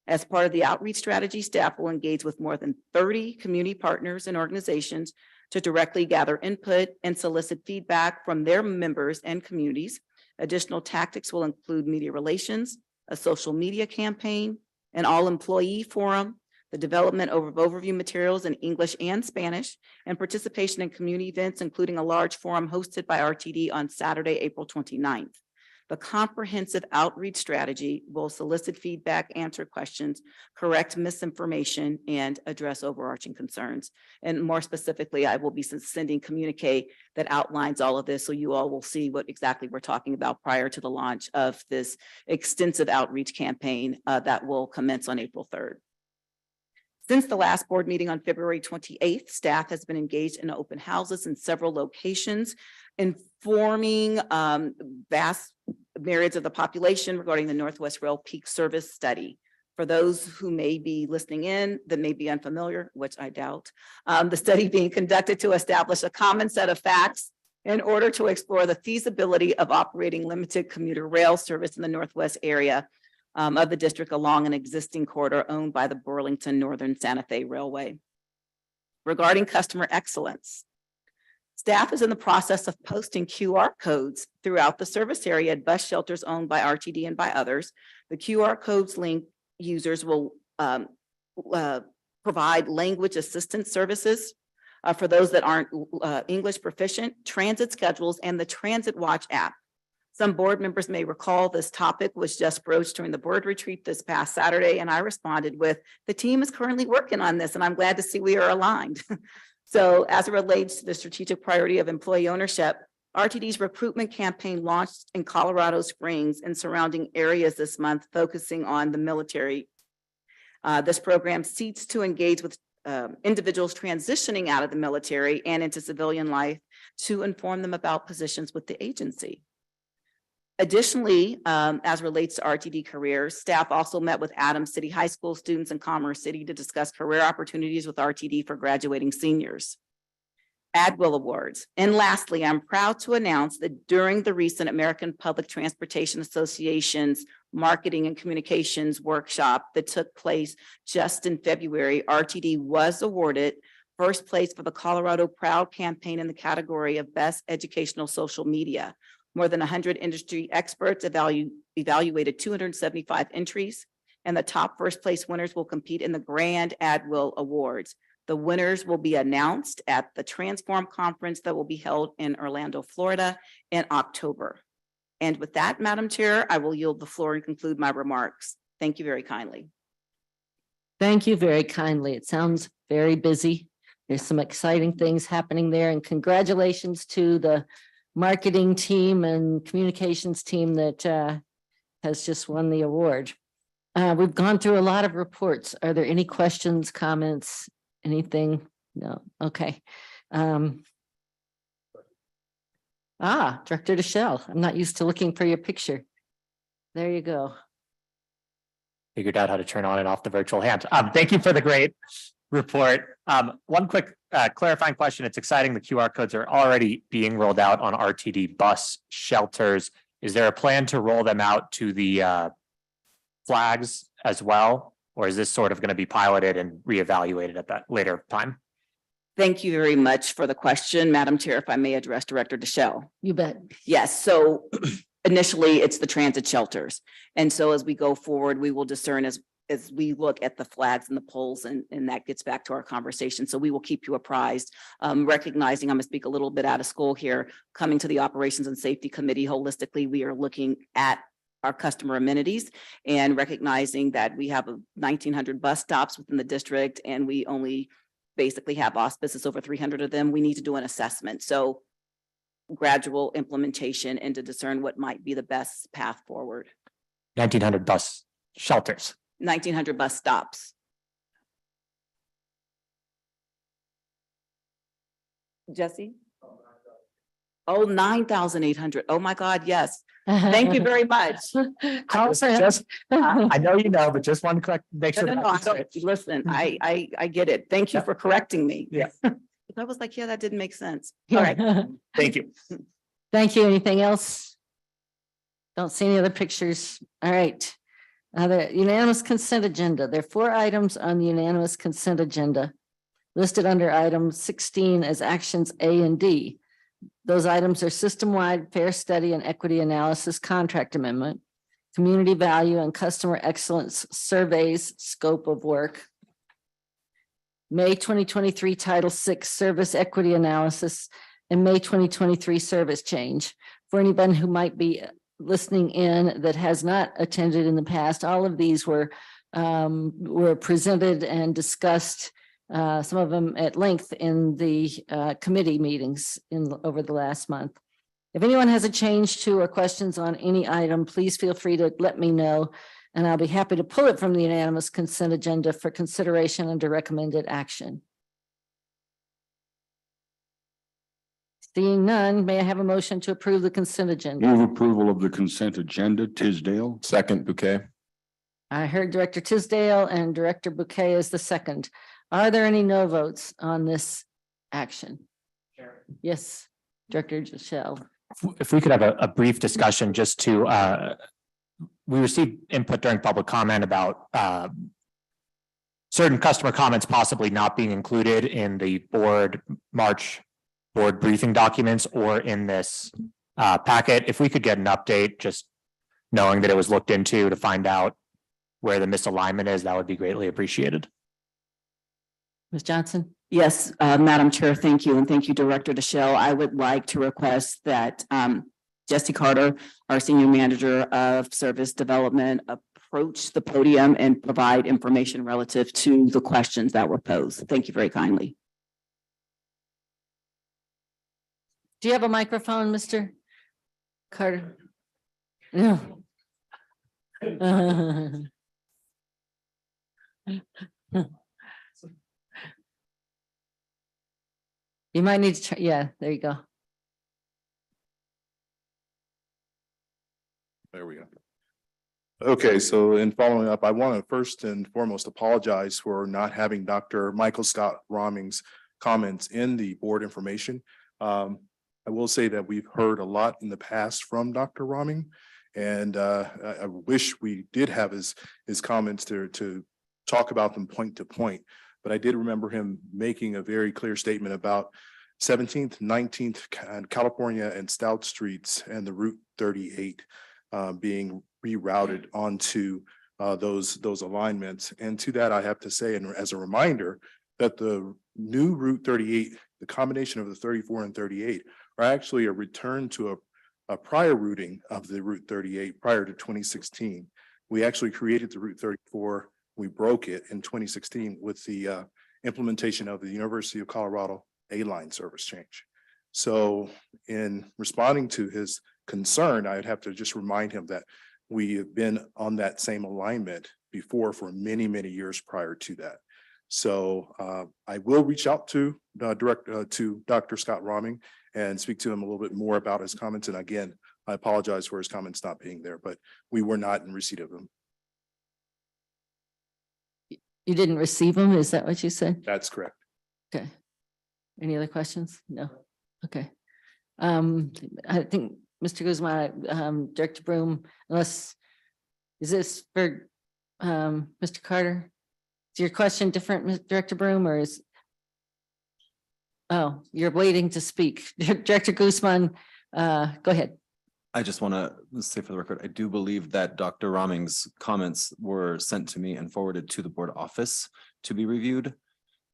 As part of the outreach strategy, staff will engage with more than 30 community partners and organizations to directly gather input and solicit feedback from their members and communities. Additional tactics will include media relations, a social media campaign, an all-employee forum, the development of overview materials in English and Spanish, and participation in community events, including a large forum hosted by RTD on Saturday, April 29th. The comprehensive outreach strategy will solicit feedback, answer questions, correct misinformation, and address overarching concerns. And more specifically, I will be sending communique that outlines all of this, so you all will see what exactly we're talking about prior to the launch of this extensive outreach campaign that will commence on April 3rd. Since the last board meeting on February 28th, staff has been engaged in open houses in several locations, informing vast myriads of the population regarding the Northwest Rail Peak Service Study. For those who may be listening in that may be unfamiliar, which I doubt, the study being conducted to establish a common set of facts in order to explore the feasibility of operating limited commuter rail service in the Northwest area of the district along an existing corridor owned by the Burlington Northern Santa Fe Railway. Regarding customer excellence, staff is in the process of posting QR codes throughout the service area at bus shelters owned by RTD and by others. The QR codes link users will provide language assistance services for those that aren't English proficient, transit schedules, and the Transit Watch app. Some board members may recall this topic was just broached during the board retreat this past Saturday, and I responded with, the team is currently working on this, and I'm glad to see we are aligned. So as it relates to the strategic priority of employee ownership, RTD's recruitment campaign launched in Colorado Springs and surrounding areas this month, focusing on the military. This program seeks to engage with individuals transitioning out of the military and into civilian life to inform them about positions with the agency. Additionally, as relates to RTD careers, staff also met with Adams City High School students in Commerce City to discuss career opportunities with RTD for graduating seniors. AdWill Awards. And lastly, I'm proud to announce that during the recent American Public Transportation Association's Marketing and Communications Workshop that took place just in February, RTD was awarded first place for the Colorado Proud campaign in the category of Best Educational Social Media. More than 100 industry experts evaluated 275 entries, and the top first place winners will compete in the Grand AdWill Awards. The winners will be announced at the Transform Conference that will be held in Orlando, Florida in October. And with that, Madam Chair, I will yield the floor and conclude my remarks. Thank you very kindly. Thank you very kindly. It sounds very busy. There's some exciting things happening there, and congratulations to the marketing team and communications team that has just won the award. We've gone through a lot of reports. Are there any questions, comments, anything? No, okay. Director DeShell, I'm not used to looking for your picture. There you go. Figured out how to turn on and off the virtual hand. Thank you for the great report. One quick clarifying question. It's exciting the QR codes are already being rolled out on RTD bus shelters. Is there a plan to roll them out to the flags as well? Or is this sort of going to be piloted and reevaluated at that later time? Thank you very much for the question, Madam Chair, if I may address Director DeShell. You bet. Yes, so initially it's the transit shelters. And so as we go forward, we will discern as we look at the flags and the poles, and that gets back to our conversation. So we will keep you apprised, recognizing I'm gonna speak a little bit out of school here, coming to the Operations and Safety Committee holistically, we are looking at our customer amenities and recognizing that we have 1,900 bus stops within the district, and we only basically have auspices over 300 of them. We need to do an assessment. So gradual implementation and to discern what might be the best path forward. 1,900 bus shelters. 1,900 bus stops. Jesse? Oh, 9,800. Oh my God, yes. Thank you very much. I know you know, but just want to correct, make sure. No, I don't, listen, I get it. Thank you for correcting me. Yeah. I was like, yeah, that didn't make sense. All right. Thank you. Thank you. Anything else? Don't see any other pictures. All right. The unanimous consent agenda. There are 4 items on the unanimous consent agenda listed under item 16 as actions A and D. Those items are system-wide fair study and equity analysis contract amendment, community value and customer excellence surveys scope of work, May 2023 Title VI service equity analysis, and May 2023 service change. For anyone who might be listening in that has not attended in the past, all of these were presented and discussed, some of them at length in the committee meetings over the last month. If anyone has a change to or questions on any item, please feel free to let me know, and I'll be happy to pull it from the unanimous consent agenda for consideration under recommended action. Seeing none, may I have a motion to approve the consent agenda? Move approval of the consent agenda. Tisdale. Second, Bouquet. I heard Director Tisdale and Director Bouquet is the second. Are there any no votes on this action? Sure. Yes, Director DeShell. If we could have a brief discussion just to, we received input during public comment about certain customer comments possibly not being included in the March board briefing documents or in this packet. If we could get an update, just knowing that it was looked into to find out where the misalignment is, that would be greatly appreciated. Ms. Johnson? Yes, Madam Chair, thank you. And thank you, Director DeShell. I would like to request that Jesse Carter, our Senior Manager of Service Development, approach the podium and provide information relative to the questions that were posed. Thank you very kindly. Do you have a microphone, Mr. Carter? No. You might need to try, yeah, there you go. There we go. Okay, so in following up, I want to first and foremost apologize for not having Dr. Michael Scott Roming's comments in the board information. I will say that we've heard a lot in the past from Dr. Roming, and I wish we did have his comments to talk about them point to point. But I did remember him making a very clear statement about 17th, 19th, and California and Stout Streets and the Route 38 being rerouted onto those alignments. And to that, I have to say, and as a reminder, that the new Route 38, the combination of the 34 and 38 are actually a return to a prior routing of the Route 38 prior to 2016. We actually created the Route 34. We broke it in 2016 with the implementation of the University of Colorado A-line service change. So in responding to his concern, I'd have to just remind him that we have been on that same alignment before for many, many years prior to that. So I will reach out to to Dr. Scott Rahming and speak to him a little bit more about his comments. And again, I apologize for his comments not being there, but we were not in receipt of them. You didn't receive them? Is that what you said? That's correct. Okay. Any other questions? No. Okay. I think Mr. Guzman, Director Broom, unless, is this for Mr. Carter? Is your question different, Director Broom, or is? Oh, you're waiting to speak. Director Guzman, go ahead. I just want to say for the record, I do believe that Dr. Rahming's comments were sent to me and forwarded to the board office to be reviewed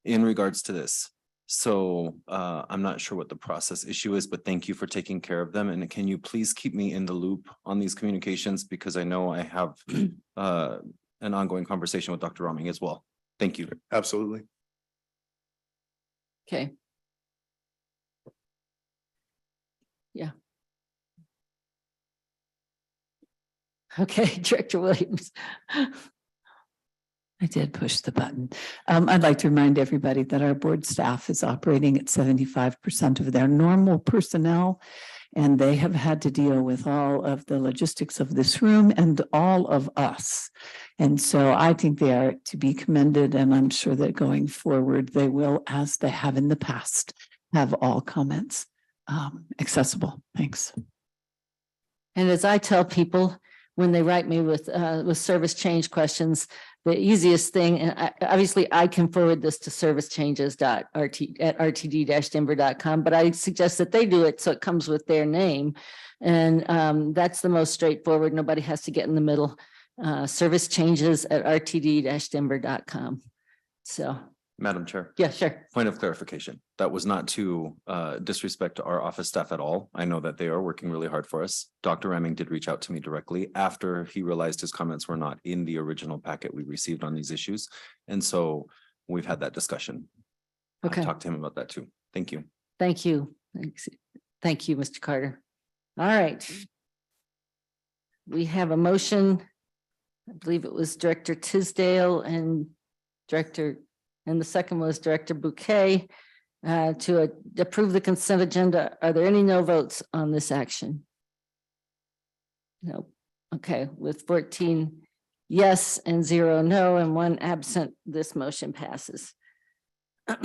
in regards to this. So I'm not sure what the process issue is, but thank you for taking care of them. And can you please keep me in the loop on these communications? Because I know I have an ongoing conversation with Dr. Rahming as well. Thank you. Absolutely. Okay. Yeah. Okay, Director Williams. I did push the button. I'd like to remind everybody that our board staff is operating at 75% of their normal personnel. And they have had to deal with all of the logistics of this room and all of us. And so I think they are to be commended, and I'm sure that going forward, they will, as they have in the past, have all comments accessible. Thanks. And as I tell people, when they write me with service change questions, the easiest thing, and obviously I can forward this to servicechanges.rtd-denver.com, but I suggest that they do it so it comes with their name. And that's the most straightforward. Nobody has to get in the middle. Servicechanges@rtd-denver.com. So. Madam Chair. Yeah, sure. Point of clarification. That was not to disrespect to our office staff at all. I know that they are working really hard for us. Dr. Rahming did reach out to me directly after he realized his comments were not in the original packet we received on these issues. And so we've had that discussion. Okay. I've talked to him about that too. Thank you. Thank you. Thanks. Thank you, Mr. Carter. All right. We have a motion. I believe it was Director Tisdale and the second was Director Bouquet to approve the consent agenda. Are there any no votes on this action? No. Okay, with 14 yes and 0 no and 1 absent, this motion passes. All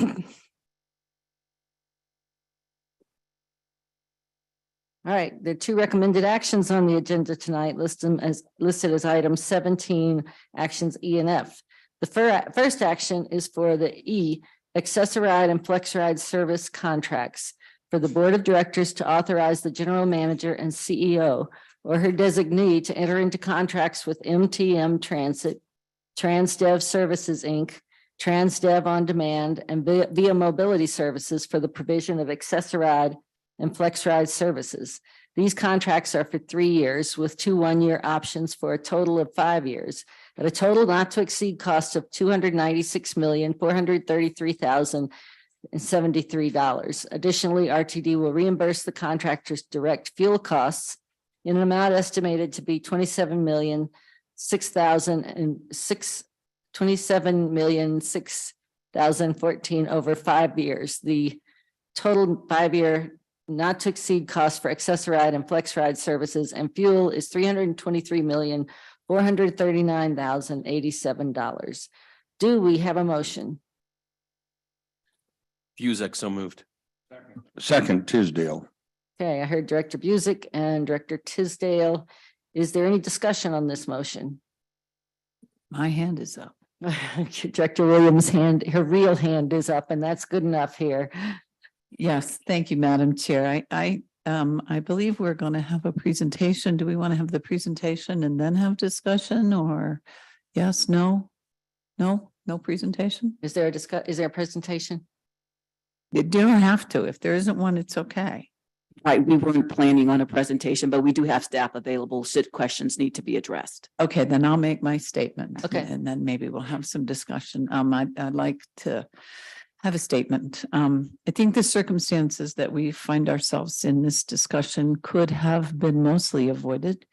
right, there are 2 recommended actions on the agenda tonight, listed as items 17, actions E and F. The first action is for the E, Access-a-Ride and Flex-a-Ride service contracts for the Board of Directors to authorize the General Manager and CEO or her designee to enter into contracts with MTM Transit, Transdev Services, Inc., Transdev On Demand, and Via Mobility Services for the provision of Access-a-Ride and Flex-a-Ride services. These contracts are for 3 years with 2 one-year options for a total of 5 years at a total not to exceed cost of $296,433,073. Additionally, RTD will reimburse the contractor's direct fuel costs in an amount estimated to be $27,006,014 over 5 years. The total 5-year not to exceed cost for Access-a-Ride and Flex-a-Ride services and fuel is $323,439,087. Do we have a motion? Buzek, so moved. Second, Tisdale. Okay, I heard Director Busick and Director Tisdale. Is there any discussion on this motion? My hand is up. Director Williams' hand, her real hand is up, and that's good enough here. Yes, thank you, Madam Chair. I believe we're going to have a presentation. Do we want to have the presentation and then have discussion, or yes, no? No? No presentation? Is there a presentation? You don't have to. If there isn't one, it's okay. Right, we weren't planning on a presentation, but we do have staff available should questions need to be addressed. Okay, then I'll make my statement. Okay. And then maybe we'll have some discussion. I'd like to have a statement. I think the circumstances that we find ourselves in this discussion could have been mostly avoided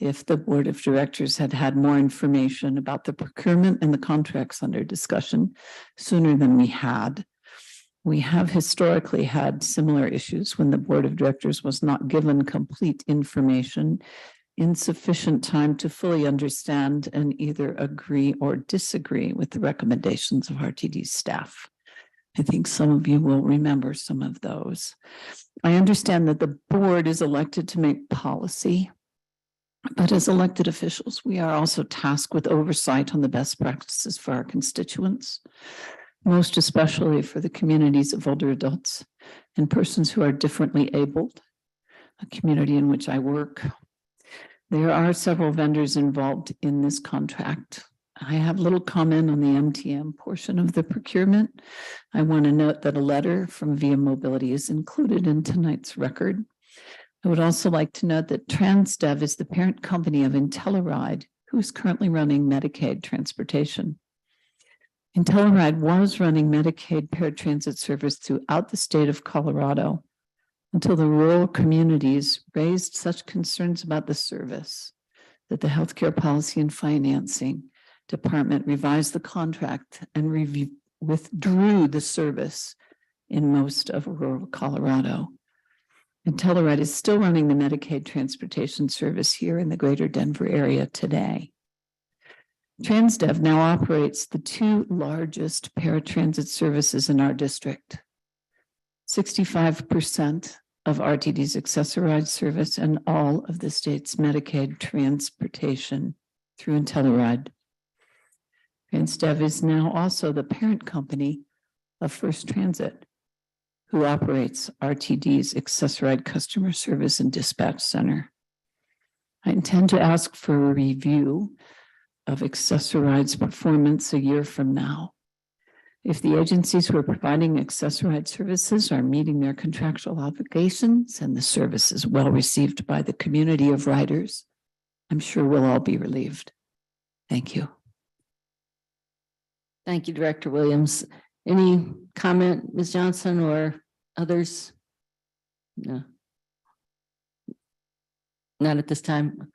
if the Board of Directors had had more information about the procurement and the contracts under discussion sooner than we had. We have historically had similar issues when the Board of Directors was not given complete information in sufficient time to fully understand and either agree or disagree with the recommendations of RTD's staff. I think some of you will remember some of those. I understand that the board is elected to make policy, but as elected officials, we are also tasked with oversight on the best practices for our constituents, most especially for the communities of older adults and persons who are differently abled, a community in which I work. There are several vendors involved in this contract. I have little comment on the MTM portion of the procurement. I want to note that a letter from Via Mobility is included in tonight's record. I would also like to note that Transdev is the parent company of IntelliRide, who is currently running Medicaid transportation. IntelliRide was running Medicaid paratransit service throughout the state of Colorado until the rural communities raised such concerns about the service that the Healthcare Policy and Financing Department revised the contract and withdrew the service in most of rural Colorado. IntelliRide is still running the Medicaid transportation service here in the greater Denver area today. Transdev now operates the two largest paratransit services in our district. 65% of RTD's accessorized service and all of the state's Medicaid transportation through IntelliRide. Transdev is now also the parent company of First Transit, who operates RTD's accessorized customer service and dispatch center. I intend to ask for a review of accessorized performance a year from now. If the agencies who are providing accessorized services are meeting their contractual obligations and the service is well received by the community of riders, I'm sure we'll all be relieved. Thank you. Thank you, Director Williams. Any comment, Ms. Johnson or others? No. Not at this time.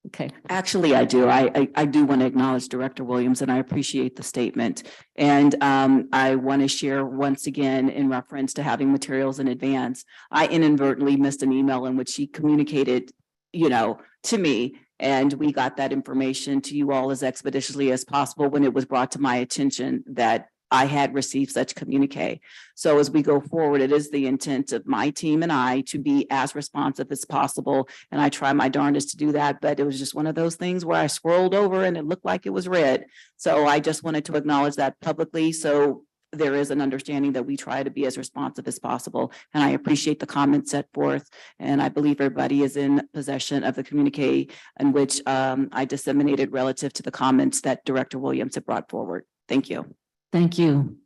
Okay. Actually, I do. I do want to acknowledge Director Williams, and I appreciate the statement. And I want to share once again in reference to having materials in advance. I inadvertently missed an email in which she communicated, to me, and we got that information to you all as expeditiously as possible when it was brought to my attention that I had received such communique. So as we go forward, it is the intent of my team and I to be as responsive as possible. And I try my darndest to do that, but it was just one of those things where I scrolled over and it looked like it was red. So I just wanted to acknowledge that publicly. So there is an understanding that we try to be as responsive as possible. And I appreciate the comments set forth. And I believe everybody is in possession of the communique in which I disseminated relative to the comments that Director Williams had brought forward. Thank you. Thank you.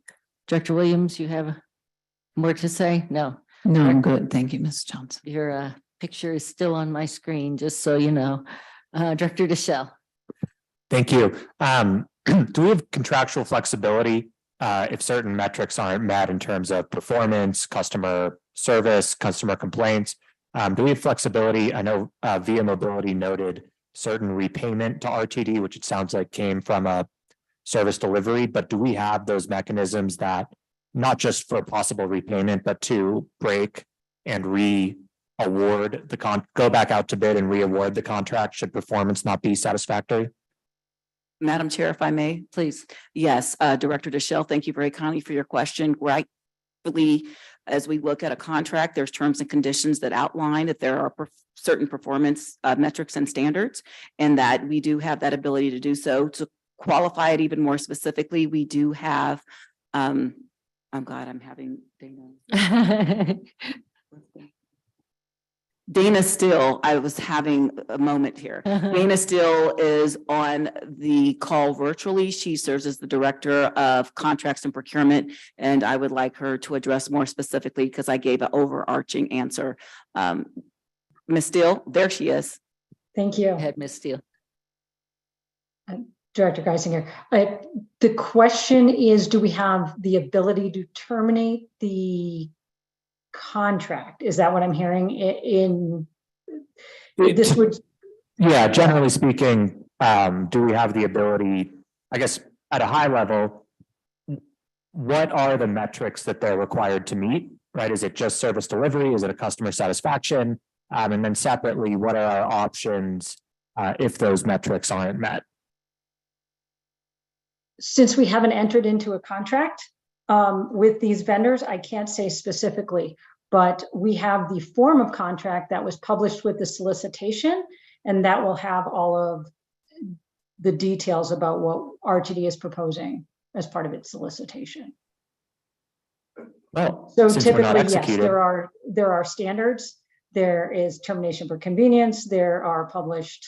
Director Williams, you have more to say? No. No, I'm good. Thank you, Ms. Johnson. Your picture is still on my screen, just so you know. Director Deschel. Thank you. Do we have contractual flexibility if certain metrics aren't met in terms of performance, customer service, customer complaints? Do we have flexibility? I know Via Mobility noted certain repayment to RTD, which it sounds like came from a service delivery, but do we have those mechanisms that not just for possible repayment, but to break and re-award go back out to bid and re-award the contract should performance not be satisfactory? Madam Chair, if I may, please. Yes, Director Deschel, thank you very kindly for your question. Rightfully, as we look at a contract, there's terms and conditions that outline that there are certain performance metrics and standards, and that we do have that ability to do so. To qualify it even more specifically, we do have, I'm glad I'm having data. Dana Steele, I was having a moment here. Dana Steele is on the call virtually. She serves as the Director of Contracts and Procurement, and I would like her to address more specifically because I gave an overarching answer. Ms. Steele, there she is. Thank you. Go ahead, Ms. Steele. Director Geisinger. The question is, do we have the ability to terminate the contract? Is that what I'm hearing this would? Yeah, generally speaking, do we have the ability, I guess, at a high level, what are the metrics that they're required to meet, right? Is it just service delivery? Is it a customer satisfaction? And then separately, what are our options if those metrics aren't met? Since we haven't entered into a contract with these vendors, I can't say specifically, but we have the form of contract that was published with the solicitation, and that will have all of the details about what RTD is proposing as part of its solicitation. Well, so since we're not typically, yes, executed. there are standards. There is termination for convenience. There are published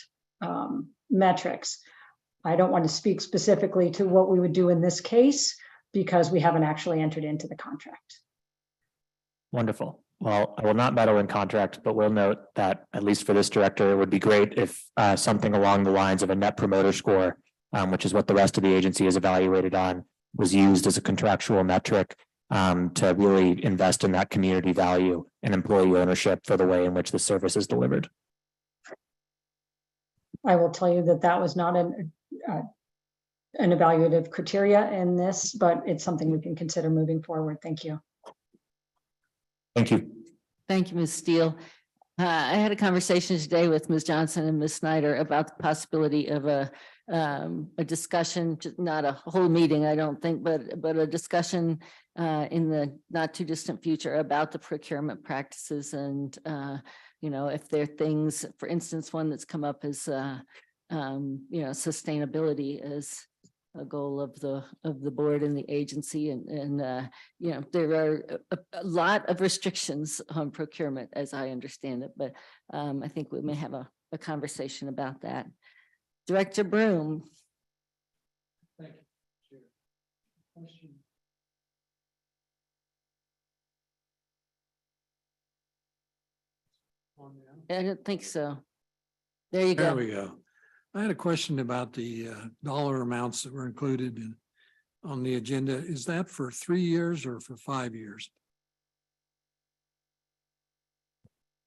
metrics. I don't want to speak specifically to what we would do in this case because we haven't actually entered into the contract. Wonderful. Well, I will not meddle in contract, but will note that at least for this director, it would be great if something along the lines of a net promoter score, which is what the rest of the agency is evaluated on, was used as a contractual metric to really invest in that community value and employee ownership for the way in which the service is delivered. I will tell you that that was not an evaluative criteria in this, but it's something we can consider moving forward. Thank you. Thank you. Thank you, Ms. Steele. I had a conversation today with Ms. Johnson and Ms. Snyder about the possibility of a discussion, not a whole meeting, I don't think, but a discussion in the not too distant future about the procurement practices and you know, if there are things, for instance, one that's come up is you know, sustainability is a goal of the board and the agency, and you know, there are a lot of restrictions on procurement as I understand it, but I think we may have a conversation about that. Director Broom. Thank you. Question. I don't think so. There you go. There we go. I had a question about the dollar amounts that were included on the agenda. Is that for 3 years or for 5 years?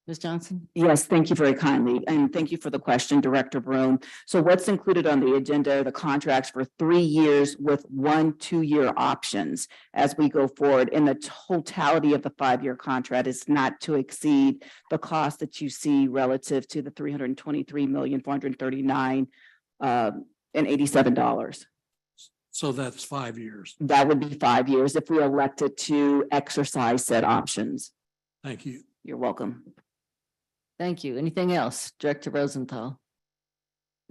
Ms. Johnson? Yes, thank you very kindly. And thank you for the question, Director Broom. So what's included on the agenda are the contracts for 3 years with 1 2-year options as we go forward. And the totality of the 5-year contract is not to exceed the cost that you see relative to the $323,439.87. So that's 5 years. That would be 5 years if we elected to exercise said options. Thank you. You're welcome. Thank you. Anything else, Director Rosenthal?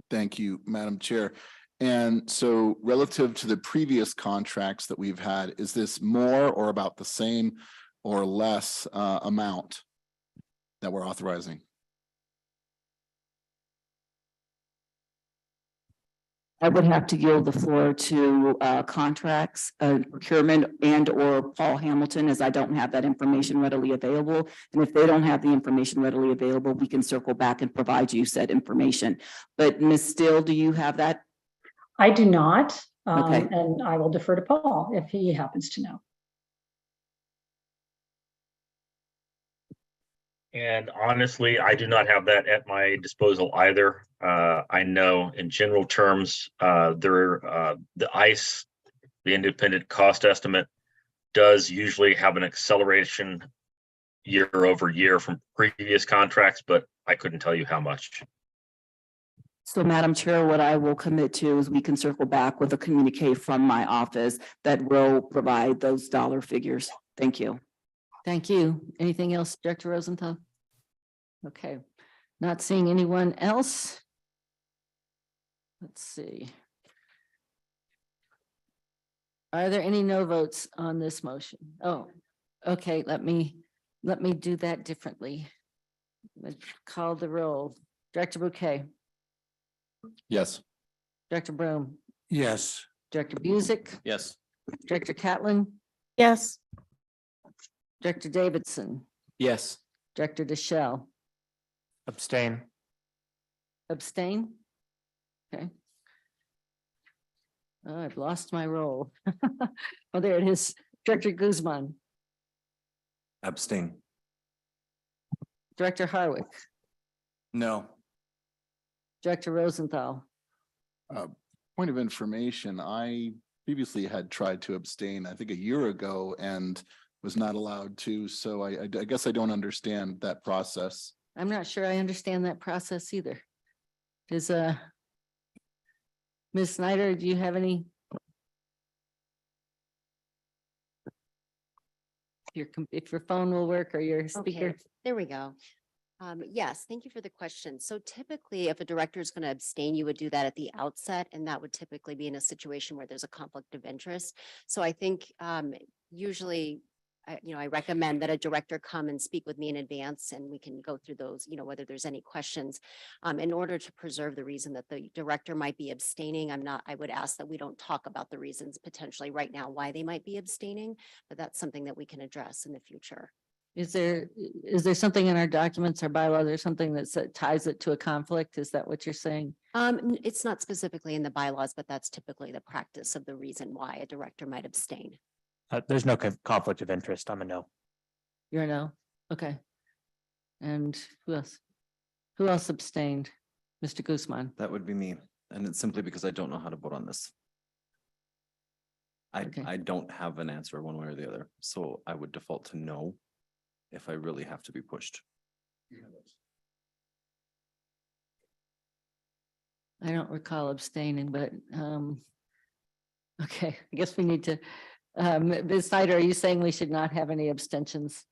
Thank you, Madam Chair. And so relative to the previous contracts that we've had, is this more or about the same or less amount that we're authorizing? I would have to yield the floor to contracts, procurement, and or Paul Hamilton, as I don't have that information readily available. And if they don't have the information readily available, we can circle back and provide you said information. But Ms. Steele, do you have that? I do not. Okay. And I will defer to Paul if he happens to know. And honestly, I do not have that at my disposal either. I know in general terms, the ICE, the independent cost estimate, does usually have an acceleration year over year from previous contracts, but I couldn't tell you how much. So Madam Chair, what I will commit to is we can circle back with a communique from my office that will provide those dollar figures. Thank you. Thank you. Anything else, Director Rosenthal? Okay, not seeing anyone else. Let's see. Are there any no votes on this motion? Oh, okay, let me do that differently. Let's call the roll. Director Bouquet, Yes. Director Broom, Yes. Director Busick, Yes. Director Catlin, Yes. Director Davidson, Yes. Director DeShell, Abstain. abstain? Okay. Oh, I've lost my role. Oh, there it is. Director Guzman, Abstain. Director Harwick, No. Director Rosenthal. Point of information, I previously had tried to abstain, I think a year ago, and was not allowed to, so I guess I don't understand that process. I'm not sure I understand that process either. Does Ms. Snyder, do you have any? If your phone will work or your speaker. Okay, there we go. Yes, thank you for the question. So typically, if a director is going to abstain, you would do that at the outset, and that would typically be in a situation where there's a conflict of interest. So I think usually, I recommend that a director come and speak with me in advance, and we can go through those, whether there's any questions. In order to preserve the reason that the director might be abstaining, I would ask that we don't talk about the reasons potentially right now why they might be abstaining, but that's something that we can address in the future. Is there something in our documents or bylaws or something that ties it to a conflict? Is that what you're saying? It's not specifically in the bylaws, but that's typically the practice of the reason why a director might abstain. There's no conflict of interest. I'm a no. You're a no? Okay. And who else? Who else abstained? Mr. Guzman? That would be me. And it's simply because I don't know how to vote on this. I don't have an answer one way or the other, so I would default to no if I really have to be pushed. I don't recall abstaining, but okay, I guess we need to, Ms. Snyder, are you saying we should not have any abstentions?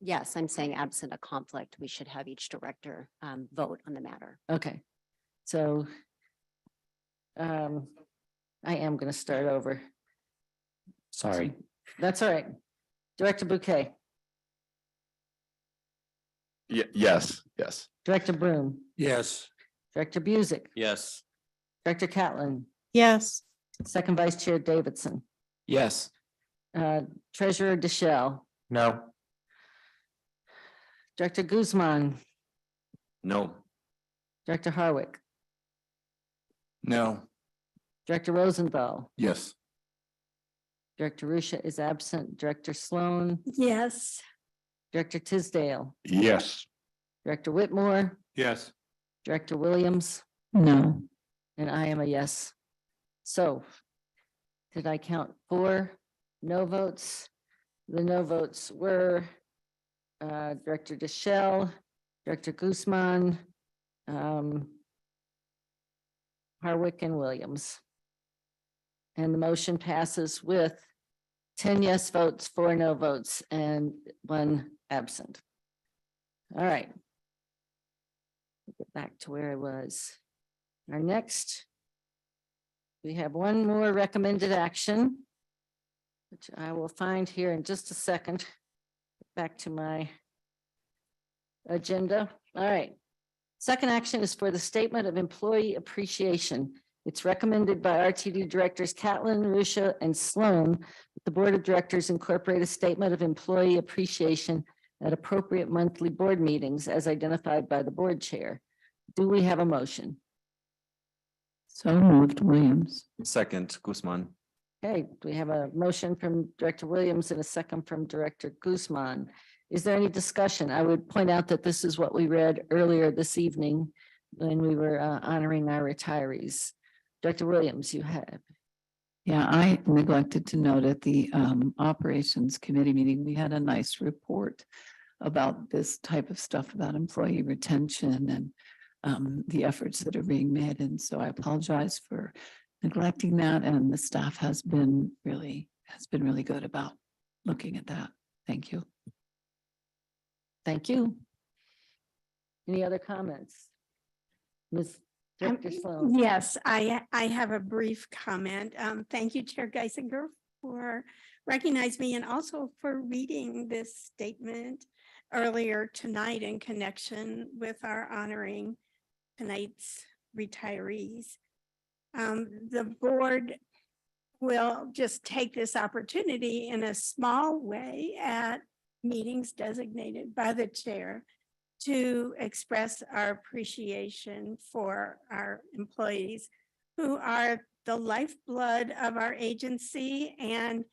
Yes, I'm saying absent a conflict, we should have each director vote on the matter. Okay, so I am going to start over. Sorry. That's all right. Director Bouquet, Yes. Director Broom, Yes. Director Busick, Yes. Director Catlin, Yes. Second Vice Chair Davidson, Yes. Treasurer DeShell, No. Director Guzman, No. Director Harwick, No. Director Rosenthal, Yes. Director Rusha is absent, Director Sloan, Yes. Director Tisdale, Yes. Director Whitmore, Yes. Director Williams, No. and I am a yes. So did I count 4 no votes? The no votes were Director DeShell, Director Guzman, Harwick and Williams. And the motion passes with 10 yes votes, 4 no votes, and 1 absent. All right. Get back to where I was. Our next, we have one more recommended action, which I will find here in just a second. Back to my agenda. All right. Second action is for the Statement of Employee Appreciation. It's recommended by RTD Directors Catlin, Rusha, and Sloan that the Board of Directors incorporate a statement of employee appreciation at appropriate monthly board meetings as identified by the board chair. Do we have a motion? So moved, Williams. Second, Guzman. Okay, we have a motion from Director Williams and a second from Director Guzman. Is there any discussion? I would point out that this is what we read earlier this evening when we were honoring our retirees. Director Williams, you have. Yeah, I neglected to note at the Operations Committee meeting, we had a nice report about this type of stuff about employee retention and the efforts that are being made. And so I apologize for neglecting that. And the staff has been really good about looking at that. Thank you. Thank you. Any other comments? Ms. Director Sloan? Yes, I have a brief comment. Thank you, Chair Geisinger, for recognize me and also for reading this statement earlier tonight in connection with our honoring tonight's retirees. The board will just take this opportunity in a small way at meetings designated by the chair to express our appreciation for our employees who are the lifeblood of our agency. And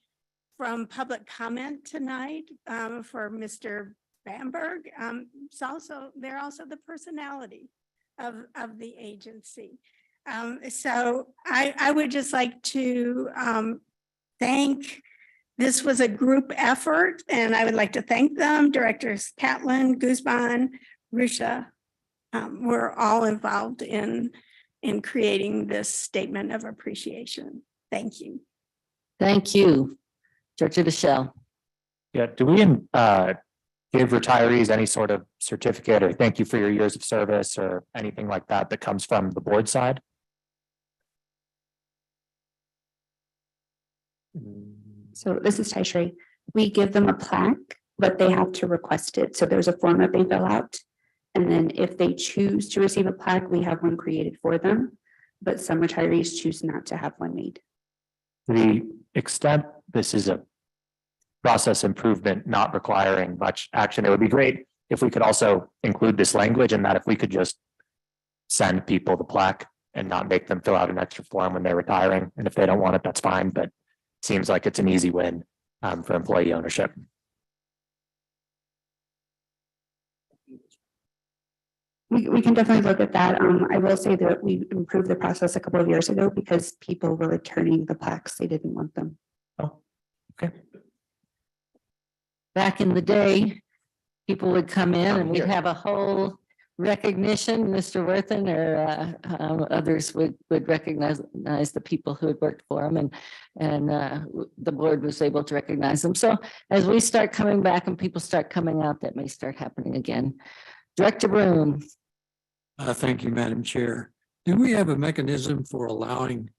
from public comment tonight for Mr. Bamberg, they're also the personality of the agency. So I would just like to thank, this was a group effort, and I would like to thank them, Directors Catlin, Guzman, Rusha. We're all involved in creating this statement of appreciation. Thank you. Thank you. Director DeShell. Yeah, do we give retirees any sort of certificate or thank you for your years of service or anything like that that comes from the board side? So this is Taishree. We give them a plaque, but they have to request it. So there's a form that they fill out. And then if they choose to receive a plaque, we have one created for them. But some retirees choose not to have one made. To the extent this is a process improvement, not requiring much action, it would be great if we could also include this language and that if we could just send people the plaque and not make them fill out an extra form when they're retiring. And if they don't want it, that's fine, but it seems like it's an easy win for employee ownership. We can definitely look at that. I will say that we improved the process a couple of years ago because people were returning the plaques. They didn't want them. Oh, okay. Back in the day, people would come in and we'd have a whole recognition. Mr. Worthen or others would recognize the people who had worked for them, and the board was able to recognize them. So as we start coming back and people start coming out, that may start happening again. Director Broom. Thank you, Madam Chair. Do we have a mechanism for allowing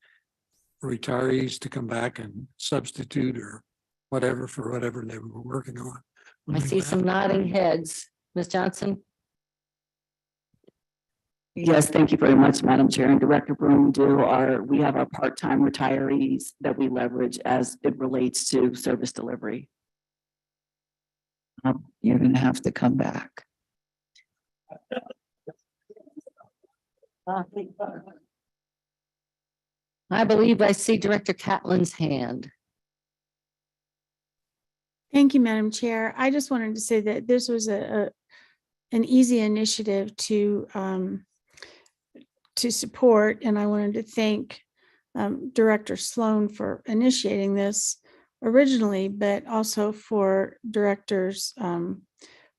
retirees to come back and substitute or whatever for whatever they were working on? I see some nodding heads. Ms. Johnson? Yes, thank you very much, Madam Chair and Director Broom. We have our part-time retirees that we leverage as it relates to service delivery. You're going to have to come back. I believe I see Director Catlin's hand. Thank you, Madam Chair. I just wanted to say that this was an easy initiative to support, and I wanted to thank Director Sloan for initiating this originally, but also for Directors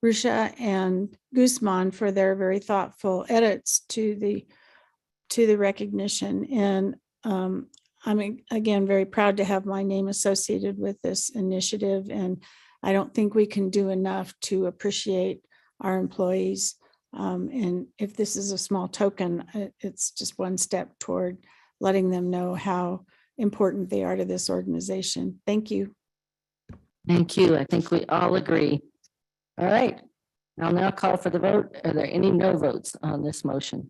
Rusha and Guzman for their very thoughtful edits to the recognition. And I'm again very proud to have my name associated with this initiative, and I don't think we can do enough to appreciate our employees. And if this is a small token, it's just one step toward letting them know how important they are to this organization. Thank you. Thank you. I think we all agree. All right. I'll now call for the vote. Are there any no votes on this motion?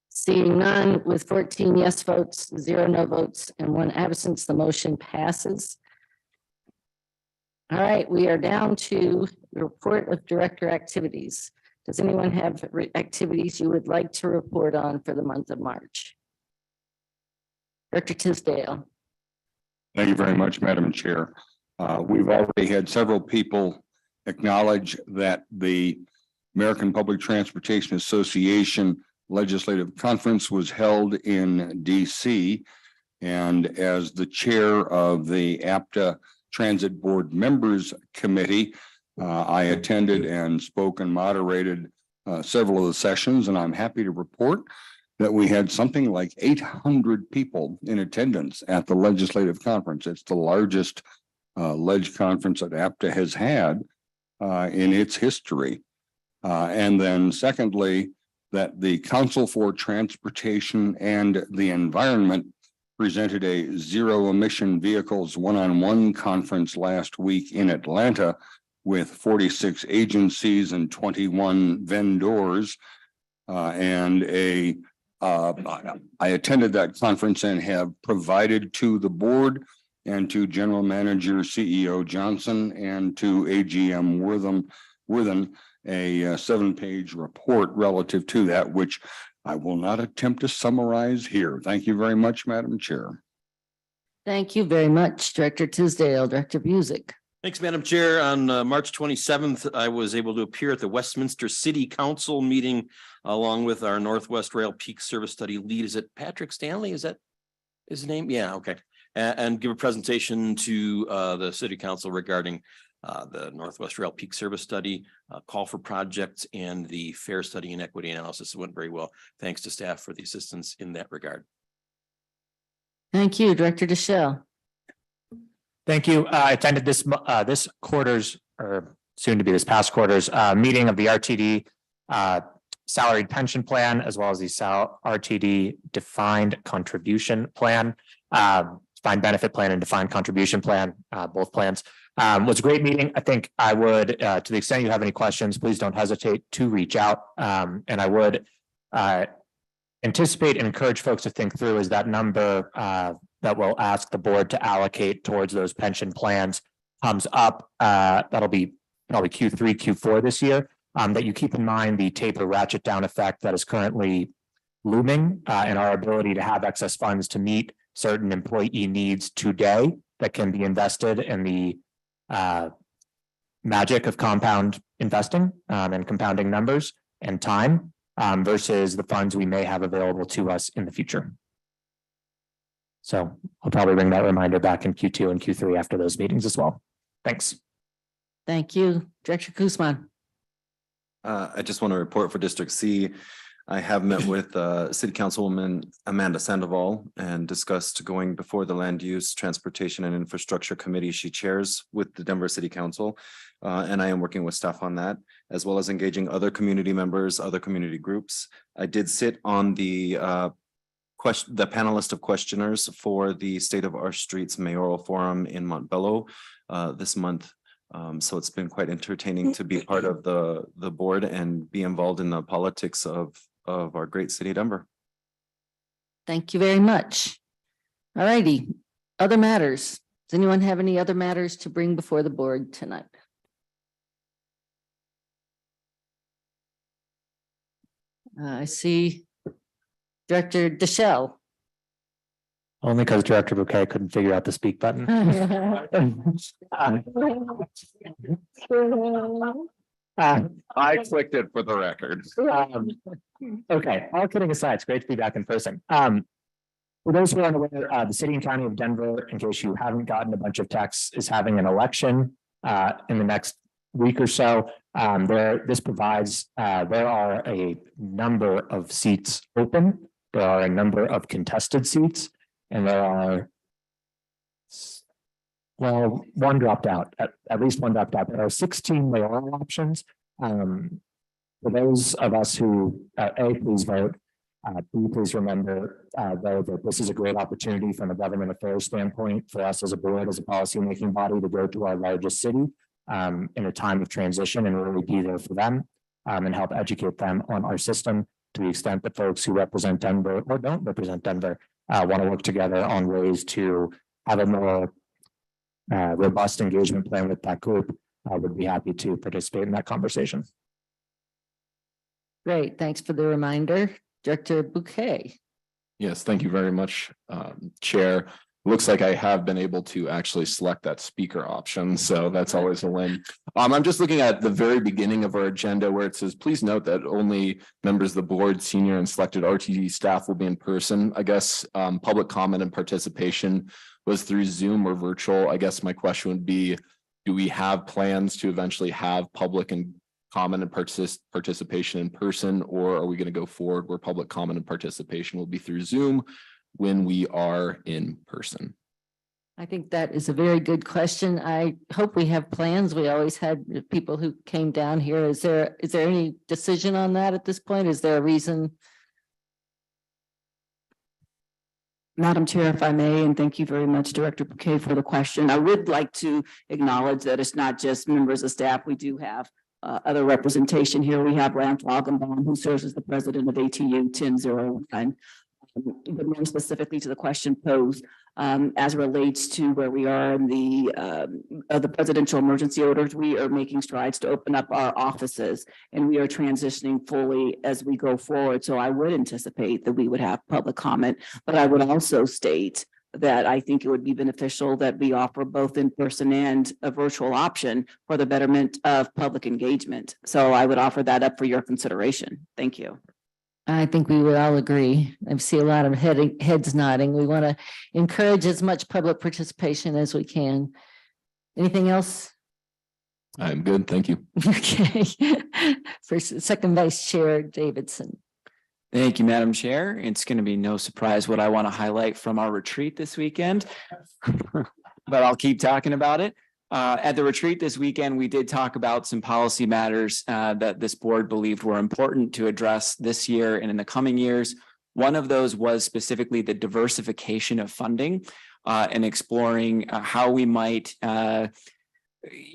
Seeing none, with 14 yes votes, 0 no votes, and 1 absence, the motion passes. All right, we are down to the report of director activities. Does anyone have activities you would like to report on for the month of March? Director Tisdale. Thank you very much, Madam Chair. We've already had several people acknowledge that the American Public Transportation Association Legislative Conference was held in DC. And as the chair of the APTA Transit Board Members Committee, I attended and spoke and moderated several of the sessions, and I'm happy to report that we had something like 800 people in attendance at the legislative conference. It's the largest ledge conference that APTA has had in its history. And then secondly, that the Council for Transportation and the Environment presented a zero emission vehicles one-on-one conference last week in Atlanta with 46 agencies and 21 vendors. I attended that conference and have provided to the board and to General Manager CEO Johnson and to AGM Worthen a 7-page report relative to that, which I will not attempt to summarize here. Thank you very much, Madam Chair. Thank you very much, Director Tisdale. Director Busick. Thanks, Madam Chair. On March 27th, I was able to appear at the Westminster City Council meeting along with our Northwest Rail Peak Service Study lead. Is it Patrick Stanley? Is that his name? Yeah, okay. And give a presentation to the City Council regarding the Northwest Rail Peak Service Study, call for projects, and the fare study and equity analysis. It went very well. Thanks to staff for the assistance in that regard. Thank you, Director DeShell. Thank you. I attended this quarter's, or soon to be this past quarter's, meeting of the RTD salaried pension plan, as well as the RTD defined contribution plan, defined benefit plan and defined contribution plan, both plans. Was a great meeting. I think I would, to the extent you have any questions, please don't hesitate to reach out. And I would anticipate and encourage folks to think through is that number that we'll ask the board to allocate towards those pension plans comes up. That'll be probably Q3, Q4 this year. That you keep in mind the taper ratchet down effect that is currently looming and our ability to have excess funds to meet certain employee needs today that can be invested in the magic of compound investing and compounding numbers and time versus the funds we may have available to us in the future. So I'll probably bring that reminder back in Q2 and Q3 after those meetings as well. Thanks. Thank you, Director Guzman. I just want to report for District C. I have met with City Councilwoman Amanda Sandoval and discussed going before the Land Use, Transportation and Infrastructure Committee she chairs with the Denver City Council. And I am working with staff on that, as well as engaging other community members, other community groups. I did sit on the panelist of questioners for the State of Our Streets Mayoral Forum in Montbello this month. So it's been quite entertaining to be part of the board and be involved in the politics of our great city, Denver. Thank you very much. All righty. Other matters. Does anyone have any other matters to bring before the board tonight? I see Director DeShell. Only because Director Bouquet couldn't figure out the speak button. I clicked it for the record. Okay, all kidding aside, it's great to be back in person. For those who aren't aware, the city and county of Denver, in case you haven't gotten a bunch of texts, is having an election in the next week or so. This provides, there are a number of seats open. There are a number of contested seats, and there are, well, one dropped out, at least one dropped out. There are 16 mayoral options. For those of us who, please vote. Please remember, though, that this is a great opportunity from a government affairs standpoint for us as a board, as a policymaking body, to go to our largest city in a time of transition and really be there for them and help educate them on our system to the extent that folks who represent Denver or don't represent Denver want to work together on ways to have a more robust engagement plan with that group. I would be happy to participate in that conversation. Great, thanks for the reminder. Director Bouquet. Yes, thank you very much, Chair. Looks like I have been able to actually select that speaker option, so that's always a win. I'm just looking at the very beginning of our agenda where it says, please note that only members of the board, senior and selected RTD staff will be in person. I guess public comment and participation was through Zoom or virtual. I guess my question would be, do we have plans to eventually have public and comment and participation in person, or are we going to go forward where public comment and participation will be through Zoom when we are in person? I think that is a very good question. I hope we have plans. We always had people who came down here. Is there any decision on that at this point? Is there a reason? Madam Chair, if I may, and thank you very much, Director Bouquet, for the question. I would like to acknowledge that it's not just members of staff. We do have other representation here. We have Rand Flagenbaum, who serves as the president of ATU 1001. But more specifically to the question posed, as relates to where we are in the presidential emergency orders, we are making strides to open up our offices, and we are transitioning fully as we go forward. So I would anticipate that we would have public comment, but I would also state that I think it would be beneficial that we offer both in person and a virtual option for the betterment of public engagement. So I would offer that up for your consideration. Thank you. I think we would all agree. I see a lot of heads nodding. We want to encourage as much public participation as we can. Anything else? I'm good. Thank you. Okay. First, Second Vice Chair Davidson. Thank you, Madam Chair. It's going to be no surprise what I want to highlight from our retreat this weekend, but I'll keep talking about it. At the retreat this weekend, we did talk about some policy matters that this board believed were important to address this year and in the coming years. One of those was specifically the diversification of funding and exploring how we might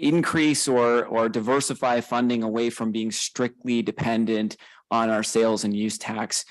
increase or diversify funding away from being strictly dependent on our sales and use tax,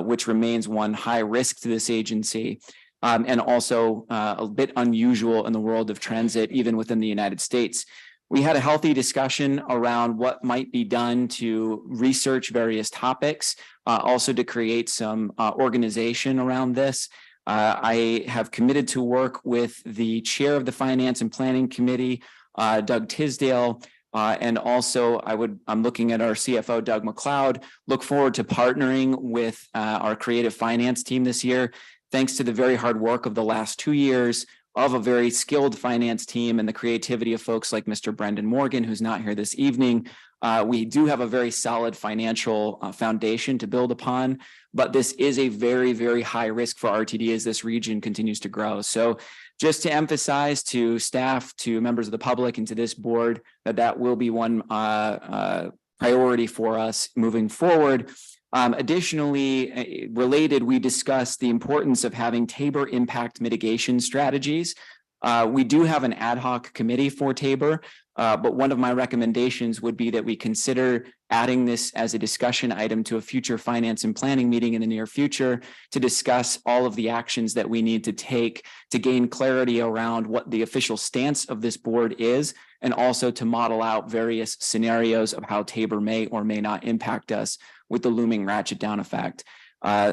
which remains one high risk to this agency. And also a bit unusual in the world of transit, even within the United States. We had a healthy discussion around what might be done to research various topics, also to create some organization around this. I have committed to work with the chair of the Finance and Planning Committee, Doug Tisdale, and also I'm looking at our CFO, Doug McLeod, look forward to partnering with our creative finance team this year. Thanks to the very hard work of the last 2 years of a very skilled finance team and the creativity of folks like Mr. Brendan Morgan, who's not here this evening, we do have a very solid financial foundation to build upon, but this is a very, very high risk for RTD as this region continues to grow. So just to emphasize to staff, to members of the public, and to this board that will be one priority for us moving forward. Additionally, related, we discussed the importance of having Tabor impact mitigation strategies. We do have an ad hoc committee for Tabor, but one of my recommendations would be that we consider adding this as a discussion item to a future finance and planning meeting in the near future to discuss all of the actions that we need to take to gain clarity around what the official stance of this board is, and also to model out various scenarios of how Tabor may or may not impact us with the looming ratchet down effect.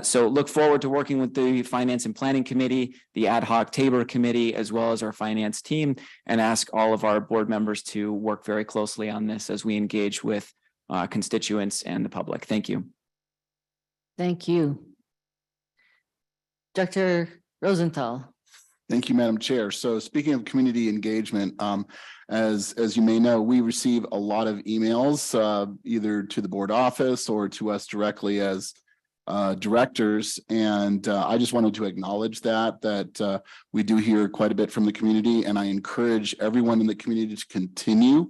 So look forward to working with the Finance and Planning Committee, the Ad hoc Tabor Committee, as well as our finance team, and ask all of our board members to work very closely on this as we engage with constituents and the public. Thank you. Thank you. Dr. Rosenthal. Thank you, Madam Chair. So speaking of community engagement, as you may know, we receive a lot of emails, either to the board office or to us directly as directors. And I just wanted to acknowledge that we do hear quite a bit from the community, and I encourage everyone in the community to continue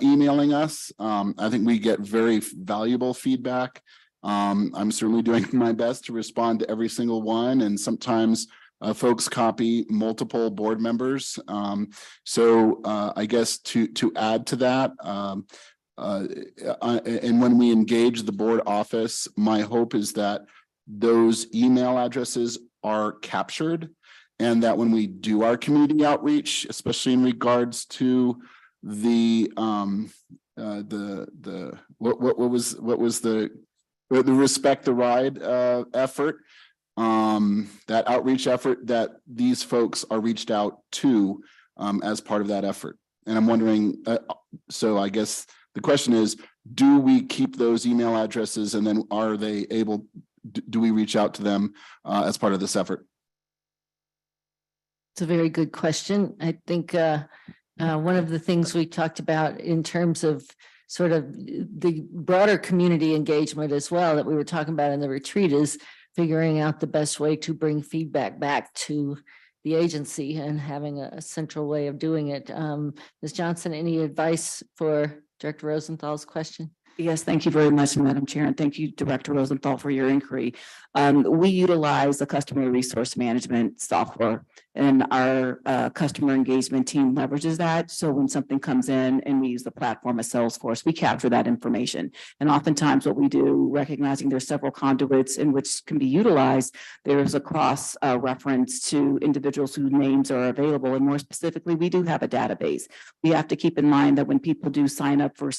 emailing us. I think we get very valuable feedback. I'm certainly doing my best to respond to every single one, and sometimes folks copy multiple board members. So I guess to add to that, and when we engage the board office, my hope is that those email addresses are captured, and that when we do our community outreach, especially in regards to the Respect the Ride effort, that outreach effort, that these folks are reached out to as part of that effort. And I'm wondering, so I guess the question is, do we keep those email addresses, and then are they able, do we reach out to them as part of this effort? It's a very good question. I think one of the things we talked about in terms of sort of the broader community engagement as well that we were talking about in the retreat is figuring out the best way to bring feedback back to the agency and having a central way of doing it. Ms. Johnson, any advice for Director Rosenthal's question? Yes, thank you very much, Madam Chair, and thank you, Director Rosenthal, for your inquiry. We utilize the customer resource management software, and our customer engagement team leverages that. So when something comes in and we use the platform of Salesforce, we capture that information. And oftentimes what we do, recognizing there's several conduits in which can be utilized, there's a cross reference to individuals whose names are available. And more specifically, we do have a database. We have to keep in mind that when people do sign up for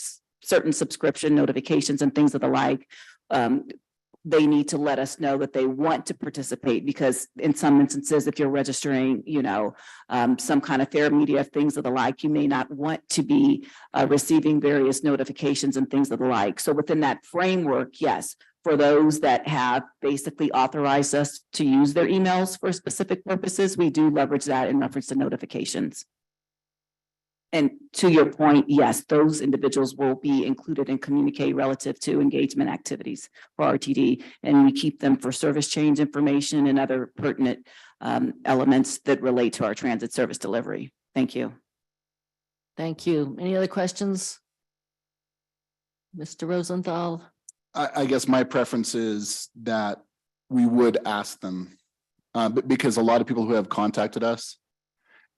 certain subscription notifications and things of the like, they need to let us know that they want to participate, because in some instances, if you're registering, some kind of fair media, things of the like, you may not want to be receiving various notifications and things of the like. So within that framework, yes, for those that have basically authorized us to use their emails for specific purposes, we do leverage that in reference to notifications. And to your point, yes, those individuals will be included and communicate relative to engagement activities for RTD, and we keep them for service change information and other pertinent elements that relate to our transit service delivery. Thank you. Thank you. Any other questions? Mr. Rosenthal? I guess my preference is that we would ask them, but because a lot of people who have contacted us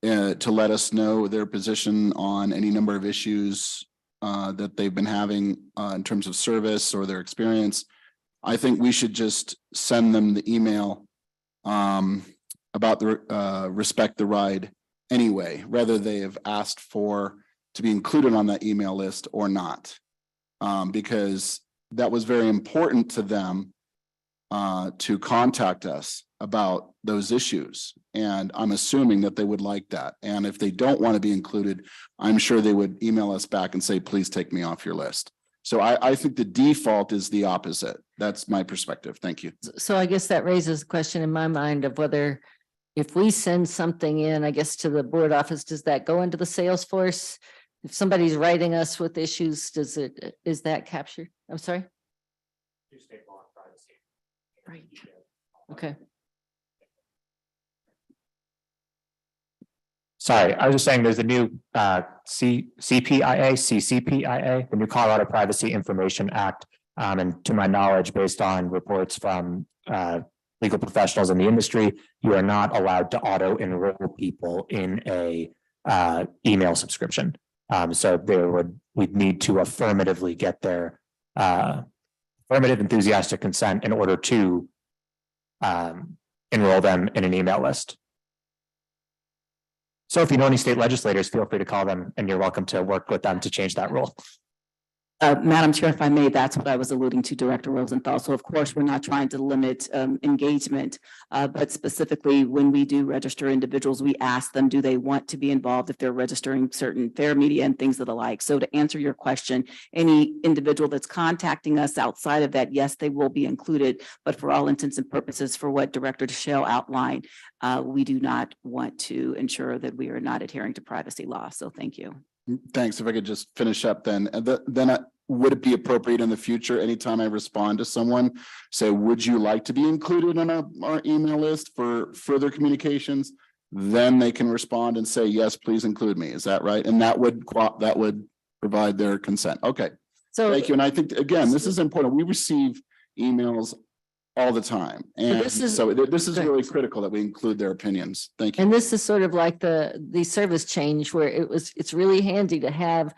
to let us know their position on any number of issues that they've been having in terms of service or their experience. I think we should just send them the email about the respect the ride anyway, whether they have asked for to be included on that email list or not. Because that was very important to them to contact us about those issues. And I'm assuming that they would like that. And if they don't want to be included, I'm sure they would email us back and say, please take me off your list. So I think the default is the opposite. That's my perspective. Thank you. So I guess that raises a question in my mind of whether if we send something in, I guess, to the board office, does that go into the Salesforce? If somebody's writing us with issues, is that captured? I'm sorry? Right. Okay. Sorry, I was just saying there's a new CCPIA, the new Colorado Privacy Information Act. And to my knowledge, based on reports from legal professionals in the industry, you are not allowed to auto enroll people in a email subscription. So we'd need to affirmatively get their affirmative enthusiastic consent in order to enroll them in an email list. So if you know any state legislators, feel free to call them, and you're welcome to work with them to change that rule. Madam Chair, if I may, that's what I was alluding to, Director Rosenthal. So of course, we're not trying to limit engagement, but specifically when we do register individuals, we ask them, do they want to be involved if they're registering certain fair media and things of the like? So to answer your question, any individual that's contacting us outside of that, yes, they will be included, but for all intents and purposes, for what Director Deschel outlined, we do not want to ensure that we are not adhering to privacy law. So thank you. Thanks. If I could just finish up then, would it be appropriate in the future, anytime I respond to someone, say, would you like to be included on our email list for further communications? Then they can respond and say, yes, please include me. Is that right? And that would provide their consent. Okay. So thank you. And I think, again, this is important. We receive emails all the time. And this is really critical that we include their opinions. Thank you. And this is sort of like the service change where it's really handy to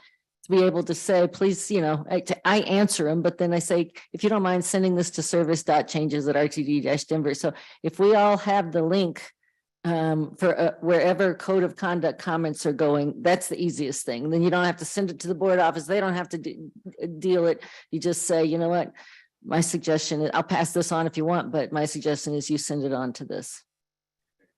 be able to say, please, I answer them, but then I say, if you don't mind sending this to service.changes@rtd-denver. So if we all have the link for wherever code of conduct comments are going, that's the easiest thing. Then you don't have to send it to the board office. They don't have to deal it. You just say, you know what? My suggestion is, I'll pass this on if you want, but my suggestion is you send it on to this.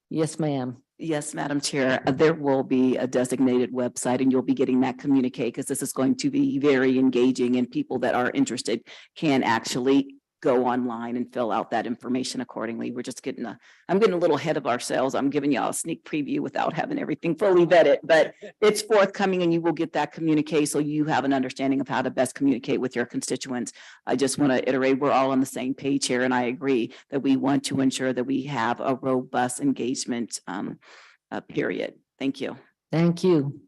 Yes, ma'am. Yes, Madam Chair, there will be a designated website and you'll be getting that communique because this is going to be very engaging and people that are interested can actually go online and fill out that information accordingly. We're just I'm getting a little ahead of ourselves. I'm giving y'all a sneak preview without having everything fully vetted, but it's forthcoming and you will get that communique so you have an understanding of how to best communicate with your constituents. I just want to iterate, we're all on the same page here, and I agree that we want to ensure that we have a robust engagement period. Thank you. Thank you.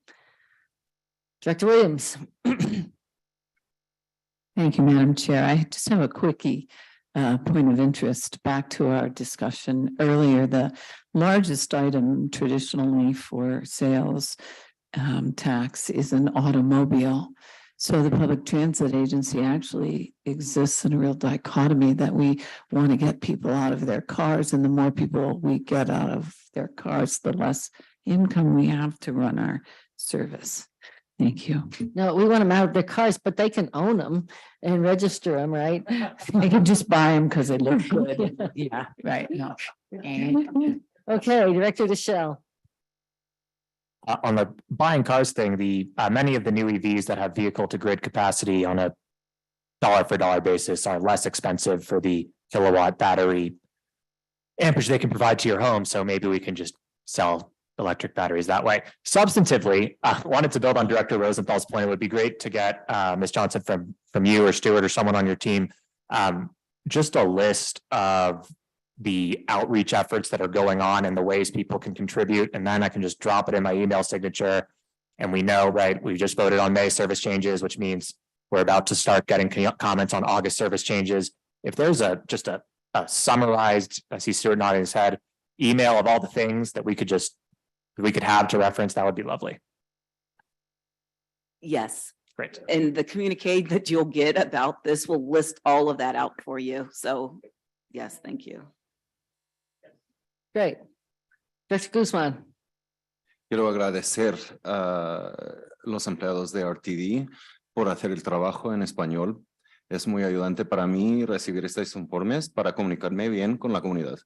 Director Williams. Thank you, Madam Chair. I just have a quickie point of interest back to our discussion earlier. The largest item traditionally for sales tax is an automobile. So the Public Transit Agency actually exists in a real dichotomy that we want to get people out of their cars, and the more people we get out of their cars, the less income we have to run our service. Thank you. No, we want them out of their cars, but they can own them and register them, right? They can just buy them because they look good. Yeah, right. No. Okay, Director DeShell. On the buying cars thing, the many of the new EVs that have vehicle to grid capacity on a dollar for dollar basis are less expensive for the kilowatt battery amperage they can provide to your home. So maybe we can just sell electric batteries that way. Substantively, I wanted to build on Director Rosenthal's point. It would be great to get Ms. Johnson from you or Stuart or someone on your team, just a list of the outreach efforts that are going on and the ways people can contribute. And then I can just drop it in my email signature. And we know, right, we just voted on May service changes, which means we're about to start getting comments on August service changes. If there's just a summarized, I see Stuart nodding his head, email of all the things that we could have to reference, that would be lovely. Yes. Great. And the communique that you'll get about this will list all of that out for you. So yes, thank you. Great. Dr. Guzman. Quiero agradecer a los empleados de RTD por hacer el trabajo en español. Es muy ayudante para mí recibir estos informes para comunicarme bien con la comunidad.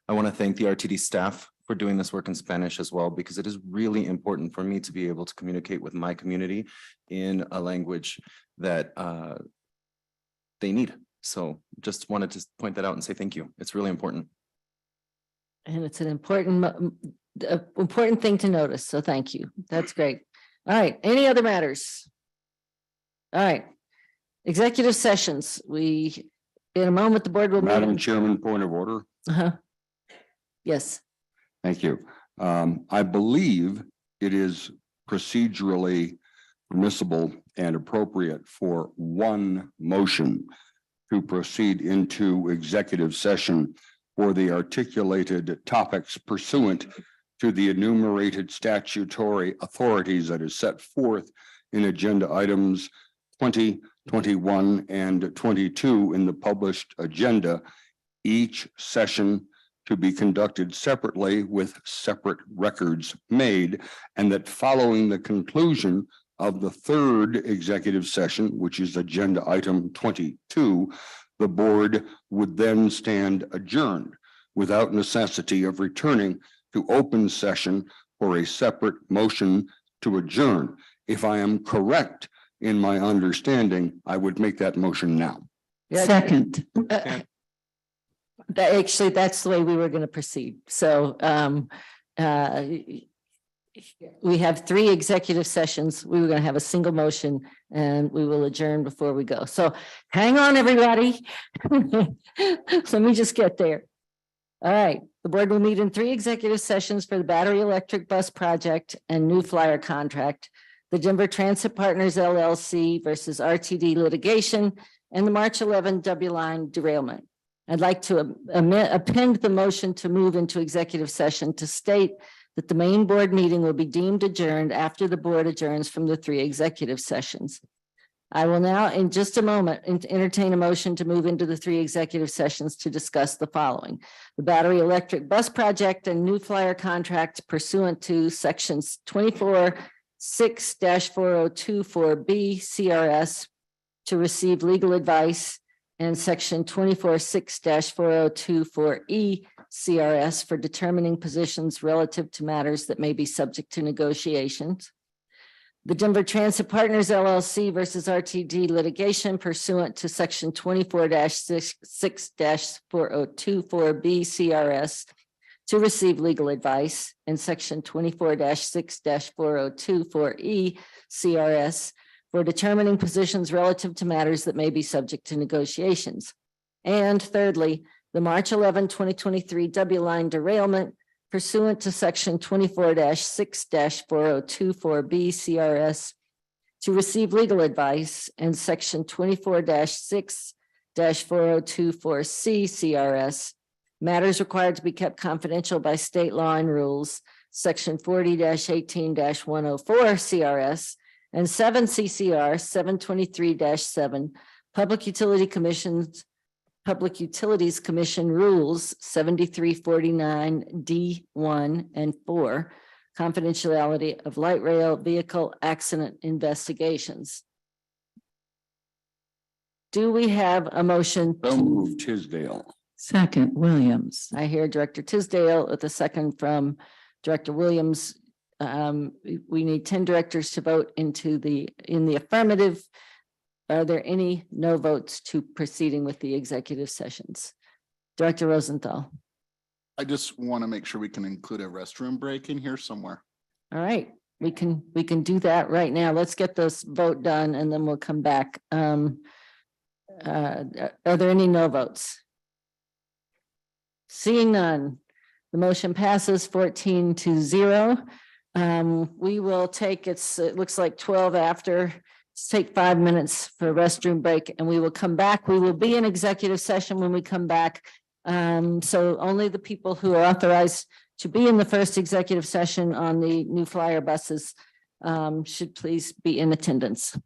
I want to thank the RTD staff for doing this work in Spanish as well, because it is really important for me to be able to communicate with my community in a language that they need. So just wanted to point that out and say thank you. It's really important. And it's an important thing to notice. So thank you. That's great. All right. Any other matters? All right. Executive sessions. In a moment, the board will. Madam Chairman, point of order. Yes. Thank you. I believe it is procedurally permissible and appropriate for one motion to proceed into executive session for the articulated topics pursuant to the enumerated statutory authorities that is set forth in agenda items 20, 21, and 22 in the published agenda, each session to be conducted separately with separate records made, and that following the conclusion of the third executive session, which is agenda item 22, the board would then stand adjourned without necessity of returning to open session for a separate motion to adjourn. If I am correct in my understanding, I would make that motion now. Second. Actually, that's the way we were going to proceed. So we have 3 executive sessions. We were going to have a single motion and we will adjourn before we go. So hang on, everybody. Let me just get there. All right. The board will meet in 3 executive sessions for the battery electric bus project and new flyer contract, the Denver Transit Partners LLC versus RTD litigation, and the March 11 W line derailment. I'd like to append the motion to move into executive session to state that the main board meeting will be deemed adjourned after the board adjourns from the 3 executive sessions. I will now, in just a moment, entertain a motion to move into the 3 executive sessions to discuss the following: the battery electric bus project and new flyer contract pursuant to sections 24.6-4024B CRS to receive legal advice, and section 24.6-4024E CRS for determining positions relative to matters that may be subject to negotiations. The Denver Transit Partners LLC versus RTD litigation pursuant to section 24-6-4024B CRS to receive legal advice, and section 24-6-4024E CRS for determining positions relative to matters that may be subject to negotiations. And thirdly, the March 11, 2023 W line derailment pursuant to section 24-6-4024B CRS to receive legal advice, and section 24-6-4024C CRS, matters required to be kept confidential by state law and rules, section 40-18-104 CRS, and 7 CCR 723-7, Public Utilities Commission Rules 7349 D1 and 4, confidentiality of light rail vehicle accident investigations. Do we have a motion? So moved, Tisdale. Second, Williams. I hear Director Tisdale with a second from Director Williams. We need 10 directors to vote in the affirmative. Are there any no votes to proceeding with the executive sessions? Director Rosenthal. I just want to make sure we can include a restroom break in here somewhere. All right, we can do that right now. Let's get this vote done and then we'll come back. Are there any no votes? Seeing none, the motion passes 14-0. We will take, it looks like 12 after. Let's take 5 minutes for a restroom break and we will come back. We will be in executive session when we come back. So only the people who are authorized to be in the first executive session on the new flyer buses should please be in attendance.